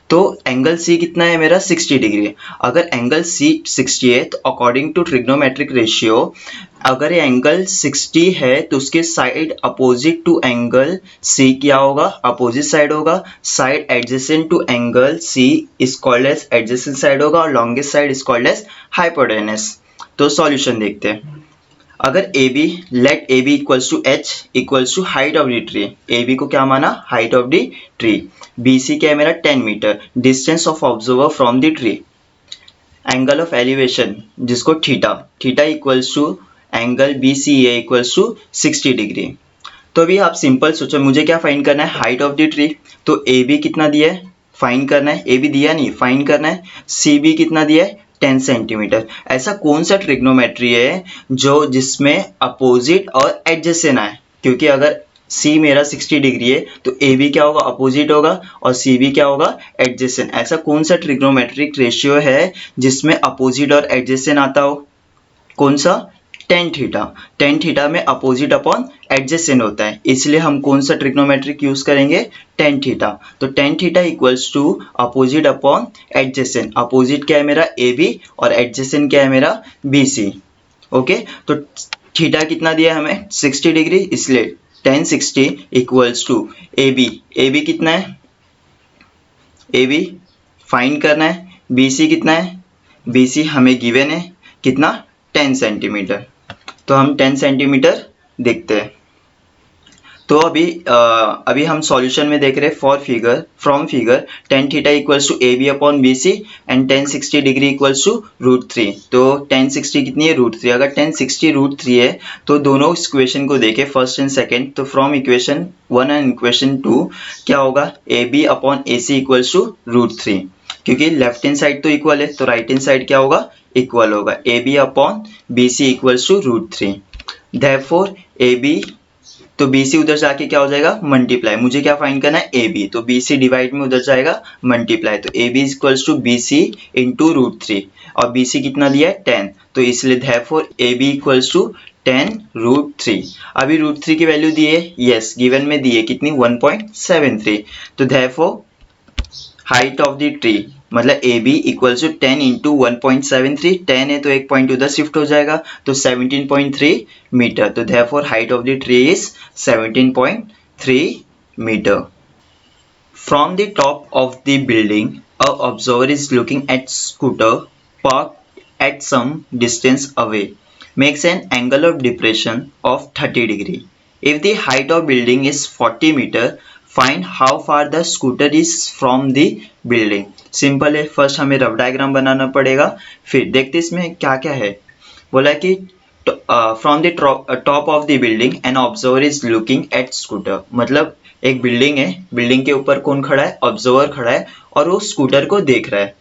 तो एंगल C कितना है मेरा, 60 डिग्री। अगर एंगल C 60 है तो अकॉर्डिंग टू ट्रिग्नोमेट्रिक रेशियो, अगर ये एंगल 60 है तो उसके side opposite to angle C क्या होगा, अपोजिट साइड होगा। Side adjacent to angle C is called as adjacent side होगा, और longest side is called as hypotenuse. तो सॉल्यूशन देखते हैं। अगर AB, let AB equals to H equals to height of the tree, AB को क्या माना, height of the tree. BC क्या है मेरा, 10 metre, distance of observer from the tree. Angle of elevation जिसको थीटा, theta equals to angle BCA equals to 60 degree. तो अभी आप सिंपल सोचो, मुझे क्या फाइंड करना है, हाइट ऑफ द ट्री। तो AB कितना दिया है, फाइंड करना है, AB दिया नहीं, फाइंड करना है। CB कितना दिया है, 10 सेंटीमीटर। ऐसा कौन सा ट्रिग्नोमेट्री है जो जिसमें अपोजिट और एडजेसेंट आए, क्योंकि अगर C मेरा 60 डिग्री है तो AB क्या होगा, अपोजिट होगा, और CB क्या होगा, एडजेसेंट। ऐसा कौन सा ट्रिग्नोमेट्रिक रेशियो है जिसमें अपोजिट और एडजेसेंट आता हो, कौन सा, टेन थीटा। टेन थीटा में अपोजिट अपॉन एडजेसेंट होता है, इसलिए हम कौन सा ट्रिग्नोमेट्रिक यूज करेंगे, टेन थीटा। तो tan theta equals to opposite upon adjacent. Opposite क्या है मेरा ए बी और एडजेसेंट क्या है मेरा बी सी। ओके, तो थीटा कितना दिया है हमें 60 डिग्री, इसलिए tan 60 equals to A B. A B कितना है, ए बी फाइंड करना है। बी सी कितना है, बी सी हमें गिवन है कितना 10 सेंटीमीटर। तो हम 10 सेंटीमीटर देखते हैं। तो अभी हम सॉल्यूशन में देख रहे हैं from figure tan theta equals to A B upon B C and 1060 degree equals to √3। तो 1060 कितनी है, √3। अगर 1060 √3 है तो दोनों इक्वेशन को देखें, फर्स्ट एंड सेकेंड। तो फ्रॉम इक्वेशन 1 एंड इक्वेशन 2 क्या होगा, A B upon A C equals to √3। क्योंकि लेफ्ट हैंड साइड तो इक्वल है तो राइट हैंड साइड क्या होगा, इक्वल होगा। A B upon B C equals to √3। Therefore A B, तो बी सी उधर जाके क्या हो जाएगा, मल्टीप्लाई। मुझे क्या फाइंड करना है, ए बी। तो बी सी डिवाइड में उधर जाएगा मल्टीप्लाई। तो A B equals to B C into √3 और बी सी कितना दिया है 10। तो इसलिए therefore A B equals to 10 √3। अभी √3 की वैल्यू दी है, यस गिवन में दी है कितनी 1.73। तो therefore height of the tree मतलब A B equals to 10 into 1.73। 10 है तो एक पॉइंट उधर शिफ्ट हो जाएगा तो 17.3 मीटर। तो therefore height of the tree is 17.3 metre. From the top of the building a observer is looking at scooter park at some distance away makes an angle of depression of 30 degree. If the height of building is 40 meter, find how far the scooter is from the building. Simple है, first हमें rough diagram बनाना पड़ेगा, फिर देखते इसमें क्या क्या है। बोला कि from the top of the building an observer is looking at scooter. मतलब एक बिल्डिंग है, बिल्डिंग के ऊपर कौन खड़ा है, ऑब्जर्वर खड़ा है और वो स्कूटर को देख रहा है।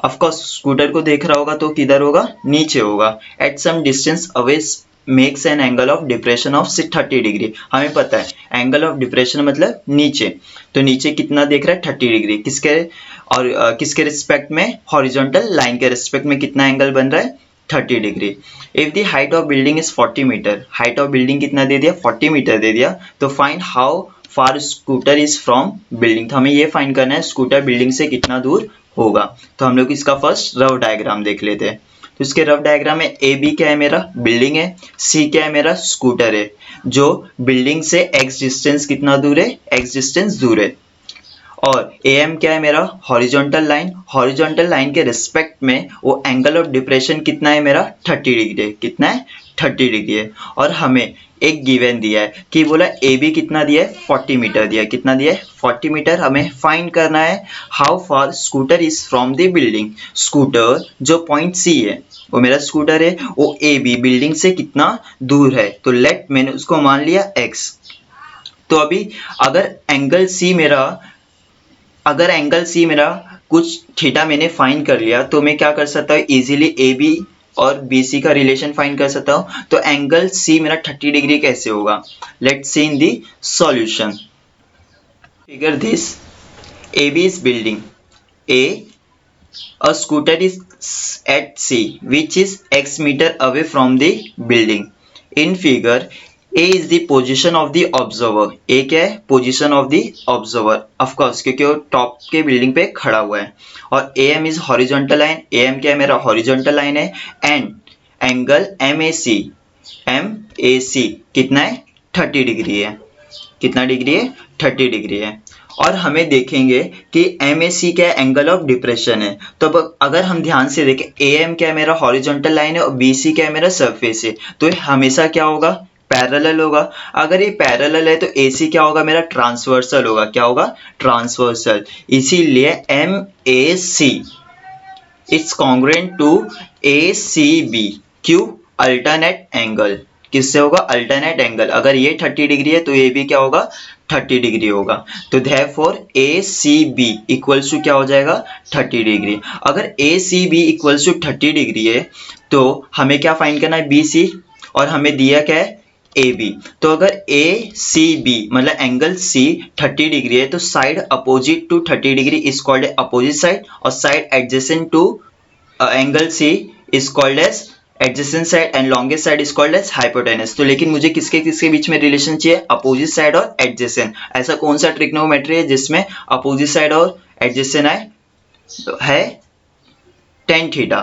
ऑफकोर्स स्कूटर को देख रहा होगा तो किधर होगा, नीचे होगा। At some distance away makes an angle of depression of 30 degree. हमें पता है एंगल ऑफ डिप्रेशन मतलब नीचे, तो नीचे कितना देख रहा है 30 डिग्री। किसके और किसके रिस्पेक्ट में, हॉरिजॉन्टल लाइन के रिस्पेक्ट में कितना एंगल बन रहा है 30 degree. If the height of building is 40 metre, height of building कितना दे दिया 40 मीटर दे दिया। तो find how far scooter is from building. तो हमें ये फाइंड करना है स्कूटर बिल्डिंग से कितना दूर होगा। तो हम लोग इसका फर्स्ट रफ डायग्राम देख लेते हैं। तो इसके रफ डायग्राम में ए बी क्या है मेरा, बिल्डिंग है। सी क्या है मेरा, स्कूटर है। जो बिल्डिंग से एक्स डिस्टेंस कितना दूर है, एक्स डिस्टेंस दूर है। और ए एम क्या है मेरा, हॉरिजॉन्टल लाइन। हॉरिजॉन्टल लाइन के रिस्पेक्ट में वो एंगल ऑफ डिप्रेशन कितना है मेरा 30 डिग्री है। कितना है 30 डिग्री है। और हमें एक गिवन दिया है कि बोला ए बी कितना दिया है 40 मीटर दिया है। कितना दिया है 40 मीटर। हमें फाइंड करना है how far scooter is from the building. Scooter जो पॉइंट सी है वो मेरा स्कूटर है, वो ए बी बिल्डिंग से कितना दूर है। तो लेट मैंने उसको मान लिया x। तो अभी अगर एंगल सी मेरा कुछ थीटा मैंने फाइंड कर लिया तो मैं क्या कर सकता हूँ, इजीली ए बी और बी सी का रिलेशन फाइंड कर सकता हूँ। तो एंगल सी मेरा 30 डिग्री कैसे होगा, let's see in the solution. Figure this, A B is building A, a scooter is at C which is x meter away from the building. In figure A is the position of the observer. A क्या है, position of the observer. Of course क्योंकि वो top के building पे खड़ा हुआ है। और AM is horizontal line. AM क्या है मेरा horizontal line है। And angle MAC कितना है 30 डिग्री है। कितना डिग्री है 30 डिग्री है। और हमें देखेंगे कि MAC क्या है, एंगल ऑफ डिप्रेशन है। तो अगर हम ध्यान से देखें AM क्या है मेरा हॉरिजॉन्टल लाइन है और BC क्या है मेरा सरफेस है। तो ये हमेशा क्या होगा, पैरेलल होगा। अगर ये पैरेलल है तो AC क्या होगा मेरा ट्रांसवर्सल होगा। क्या होगा, ट्रांसवर्सल। इसीलिए MAC it's congruent to ACB। क्यों, अल्टरनेट एंगल। किससे होगा, अल्टरनेट एंगल। अगर ये 30 डिग्री है तो ये भी क्या होगा 30 डिग्री होगा। तो देयरफॉर ACB इक्वल्स टू क्या हो जाएगा 30 डिग्री। अगर ACB इक्वल्स टू 30 डिग्री है तो हमें क्या फाइंड करना है BC, और हमें दिया क्या है AB। तो अगर ACB मतलब एंगल C 30 डिग्री है तो side opposite to 30 degree is called opposite side, और side adjacent to angle C is called as adjacent side and longest side is called as hypotenuse. तो लेकिन मुझे किसके किसके बीच में रिलेशन चाहिए, अपोजिट साइड और एडजेसेंट। ऐसा कौन सा ट्रिग्नोमेट्री है जिसमें अपोजिट साइड और एडजेसेंट है tan थीटा।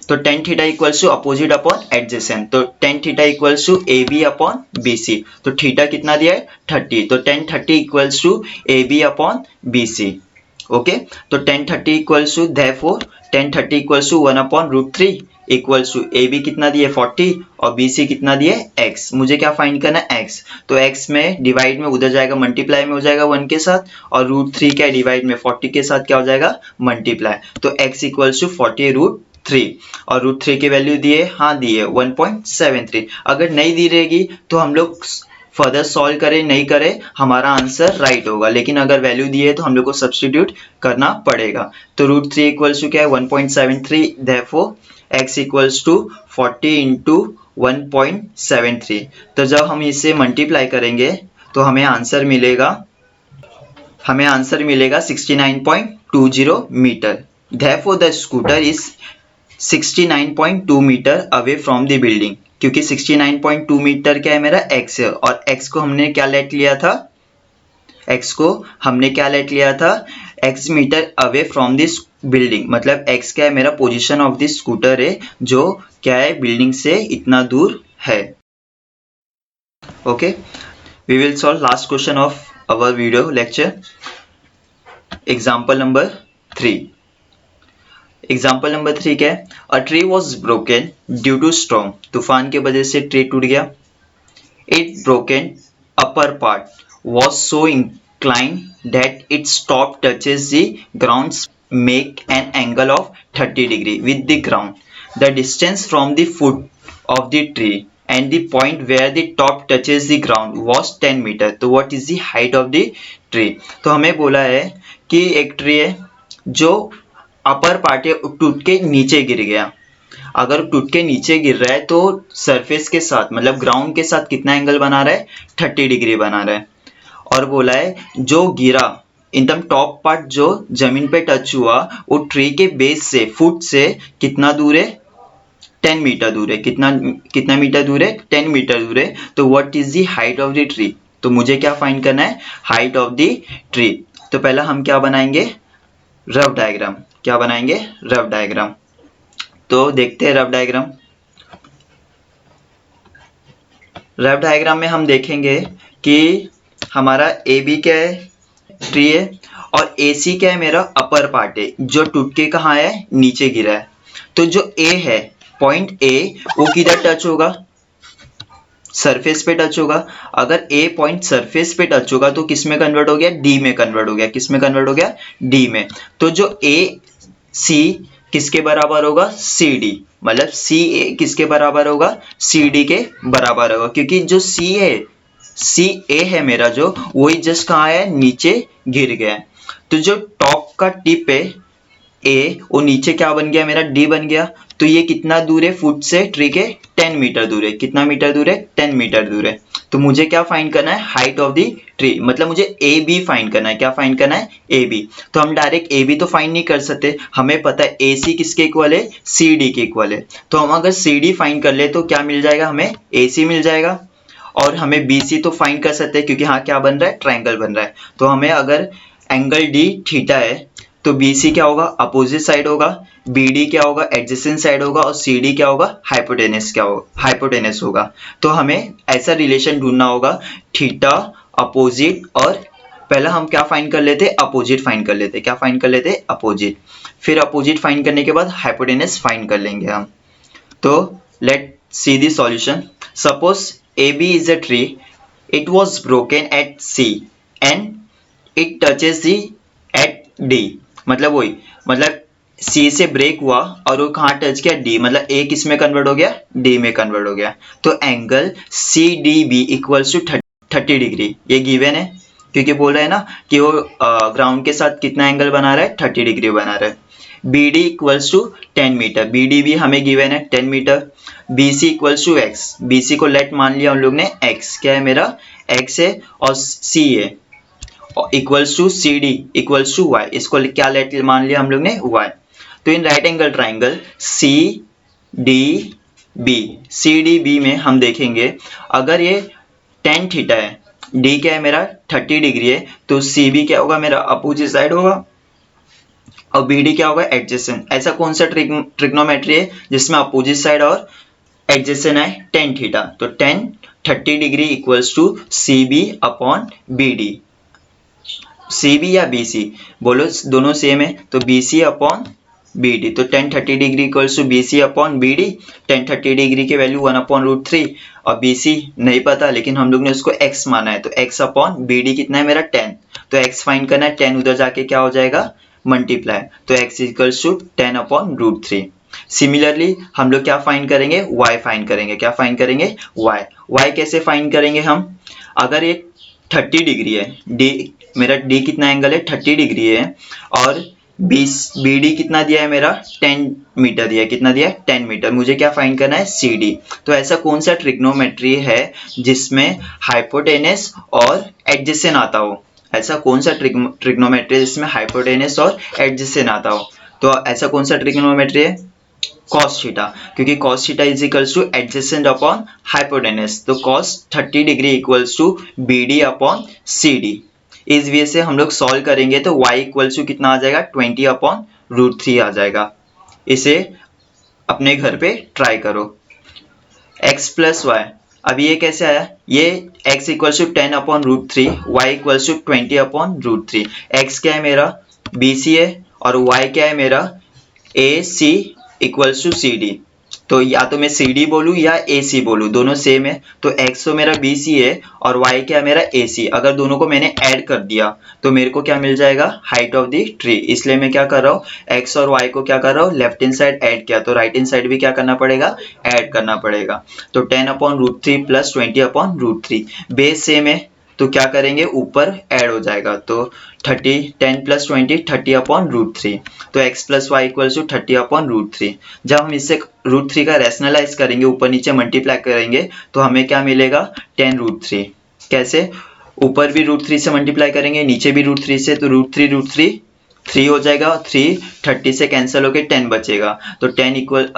तो tan theta equals to opposite upon adjacent, तो tan theta equals to A B upon B C. तो थीटा कितना दिया है 30, तो tan 30 equals to A B upon B C. Okay, तो tan 30 equals to therefore tan 30 equals to 1 upon √3 equals to A B कितना दिया 40 और B C कितना दिया x। मुझे क्या फाइंड करना है x, तो x में डिवाइड में उधर जाएगा मल्टीप्लाई में हो जाएगा 1 के साथ, और √3 क्या डिवाइड में 40 के साथ क्या हो जाएगा मल्टीप्लाई। तो x इक्वल्स टू 40√3 और √3 की वैल्यू दिए, हाँ दिए 1.73। अगर नहीं दी रहेगी तो हम लोग फर्दर सॉल्व करें नहीं करें हमारा आंसर राइट होगा, लेकिन अगर वैल्यू दी है तो हम लोग को सब्स्टिट्यूट करना पड़ेगा। तो √3 इक्वल्स टू क्या है 1.73, therefore x equals to 40 into 1.73। तो जब हम इसे मल्टीप्लाई करेंगे तो हमें आंसर मिलेगा 69.20 metre. Therefore the scooter is 69.2 metre away from the building, क्योंकि 69.2 मीटर क्या है मेरा x है, और x को हमने क्या लेट लिया था, x metre away from this building. मतलब x क्या है मेरा पोजीशन ऑफ दिस स्कूटर है, जो क्या है बिल्डिंग से इतना दूर है। Okay, we will solve last question of our video lecture. Example number 3। Example number 3 क्या है, a tree was broken due to storm. तूफान की वजह से ट्री टूट गया। It broken upper part was so incline that its top touches the ground, make an angle of 30 degree with the ground. The distance from the foot of the tree and the point where the top touches the ground was 10 metre. तो what is the height of the tree. तो हमें बोला है कि एक tree है जो upper part टूट के नीचे गिर गया। अगर टूट के नीचे गिर रहा है तो सरफेस के साथ मतलब ग्राउंड के साथ कितना एंगल बना रहा है 30 डिग्री बना रहा है। और बोला है जो गिरा एकदम टॉप पार्ट जो जमीन पे टच हुआ वो ट्री के बेस से फुट से कितना दूर है 10 मीटर दूर है। कितना मीटर दूर है 10 मीटर दूर है। तो what is the height of the tree. तो मुझे क्या फाइंड करना है हाइट ऑफ द ट्री। तो पहला हम क्या बनाएंगे रफ डायग्राम। क्या बनाएंगे रफ डायग्राम। तो देखते हैं रफ डायग्राम। रफ डायग्राम में हम देखेंगे कि हमारा ए बी क्या है ट्री है और ए सी क्या है मेरा अपर पार्ट है जो टूट के कहाँ है नीचे गिरा है। तो जो ए है पॉइंट ए वो किधर टच होगा सरफेस पे टच होगा। अगर ए पॉइंट सरफेस पे टच होगा तो किस में कन्वर्ट हो गया डी में कन्वर्ट हो गया। किस में कन्वर्ट हो गया डी में। तो जो ए सी किसके बराबर होगा सी डी। मतलब सी ए किसके बराबर होगा सी डी के बराबर होगा, क्योंकि जो सी ए है मेरा जो वही जस्ट कहाँ है नीचे गिर गया है। तो जो टॉप का टिप है ए वो नीचे क्या बन गया मेरा डी बन गया। तो ये कितना दूर है फुट से ट्री के 10 मीटर दूर है। कितना मीटर दूर है 10 मीटर दूर है। तो मुझे क्या फाइंड करना है हाइट ऑफ द ट्री। मतलब मुझे ए बी फाइंड करना है। क्या फाइंड करना है ए बी। तो हम डायरेक्ट ए बी तो फाइंड नहीं कर सकते, हमें पता है ए सी किसके इक्वल है सी डी के इक्वल है। तो हम अगर सी डी फाइंड कर ले तो क्या मिल जाएगा हमें ए सी मिल जाएगा। और हमें बी सी तो फाइंड कर सकते हैं क्योंकि हाँ क्या बन रहा है ट्रायंगल बन रहा है। तो हमें अगर एंगल डी थीटा है तो BC क्या होगा अपोजिट साइड होगा, BD क्या होगा एडजेसेंट साइड होगा और CD क्या होगा हाइपोटेनस होगा। तो हमें ऐसा रिलेशन ढूंढना होगा थीटा अपोजिट। और पहला हम क्या फाइंड कर लेते अपोजिट फाइंड कर लेते। क्या फाइंड कर लेते अपोजिट। फिर अपोजिट फाइंड करने के बाद हाइपोटेनस फाइंड कर लेंगे हम। तो let see the solution. Suppose AB is a tree, it was broken at C and it touches the at D। मतलब C से ब्रेक हुआ और वो कहाँ टच किया D। मतलब A किस में कन्वर्ट हो गया D में कन्वर्ट हो गया। तो angle CDB equals to 30 degree ये गिवन है, क्योंकि बोल रहा है ना कि वो ग्राउंड के साथ कितना एंगल बना रहा है 30 डिग्री बना रहा है। BD equals to 10 metre, BD भी हमें गिवन है 10 metre. BC equals to x, BC को लेट मान लिया हम लोग ने x। क्या है मेरा x है और C है equals to CD equals to y। इसको क्या लेट मान लिया हम लोग ने y। तो in right angle triangle CD B, C D B में हम देखेंगे अगर ये tan थीटा है, डी क्या है मेरा 30 डिग्री है, तो सी बी क्या होगा मेरा अपोजिट साइड होगा और बी डी क्या होगा एडजेसेंट। ऐसा कौन सा ट्रिग्नोमेट्री है जिसमें अपोजिट साइड और एडजेसेंट है tan थीटा, तो tan 30 degree equals to C B upon B D. C B या बी सी बोलो, दोनों सेम है, तो B C upon B D, तो tan 30 degree equals to B C upon B D. tan 30 degree की value 1/√3 और B C नहीं पता लेकिन हम लोग ने उसको x माना है, तो x अपॉन बी डी कितना है मेरा 10, तो x फाइंड करना है, 10 उधर जाके क्या हो जाएगा मल्टीप्लाई, तो x इक्वल्स टू 10/√3। सिमिलरली हम लोग क्या फाइंड करेंगे, y फाइंड करेंगे। क्या फाइंड करेंगे, y कैसे फाइंड करेंगे हम, अगर ये 30 डिग्री है, डी मेरा डी कितना एंगल है 30 डिग्री है और बी डी कितना दिया है मेरा 10 मीटर दिया है, कितना दिया है 10 मीटर, मुझे क्या फाइंड करना है सी डी। तो ऐसा कौन सा ट्रिग्नोमेट्री है जिसमें हाइपोटेनस और एडजेसेंट आता हो, ऐसा कौन सा ट्रिग्नोमेट्री है जिसमें हाइपोटेनस और एडजेसेंट आता हो, तो ऐसा कौन सा ट्रिग्नोमेट्री है cos थीटा, क्योंकि cos theta is equals to adjacent upon hypotenuse, तो cos 30 degree equals to B D upon C D. इस वे से हम लोग सॉल्व करेंगे तो y इक्वल्स टू कितना आ जाएगा 20/√3 आ जाएगा। इसे अपने घर पे ट्राई करो। x प्लस वाई, अब ये कैसे आया, ये x equals to 10/√3, y equals to 20/√3। x क्या है मेरा BC है और y क्या है मेरा AC equals to C D, तो या तो मैं सी डी बोलूँ या ए सी बोलूँ, दोनों सेम है, तो x तो मेरा बी सी है और y क्या है मेरा ए सी। अगर दोनों को मैंने ऐड कर दिया तो मेरे को क्या मिल जाएगा हाइट ऑफ द ट्री, इसलिए मैं क्या कर रहा हूँ x और y को क्या कर रहा हूँ लेफ्ट हैंड साइड ऐड किया, तो राइट हैंड साइड भी क्या करना पड़ेगा ऐड करना पड़ेगा, तो 10/√3 प्लस 20/√3 बेस सेम है तो क्या करेंगे ऊपर ऐड हो जाएगा, तो 10 प्लस 20 30/√3, तो x plus Y equals to 30/√3। जब हम इससे √3 का रैशनलाइज करेंगे, ऊपर नीचे मल्टीप्लाई करेंगे तो हमें क्या मिलेगा 10√3। कैसे, ऊपर भी √3 से मल्टीप्लाई करेंगे, नीचे भी √3 से, तो √3 3 हो जाएगा और 3 30 से कैंसिल होके 10 बचेगा, तो 10 equal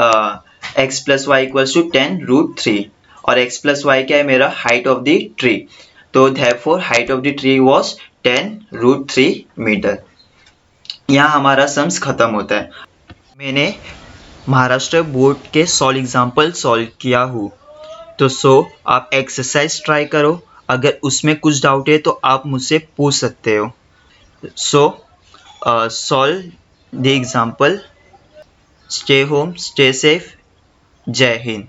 x plus Y equals to 10√3 और x प्लस वाई क्या है मेरा हाइट ऑफ द ट्री, तो therefore height of the tree was 10√3 metre. यहाँ हमारा सम्स खत्म होता है। मैंने महाराष्ट्र बोर्ड के सॉल्व एग्जाम्पल सॉल्व किया हूँ, तो आप एक्सरसाइज ट्राई करो, अगर उसमें कुछ डाउट है तो आप मुझसे पूछ सकते हो। Solve the example, stay home, stay safe, जय हिंद।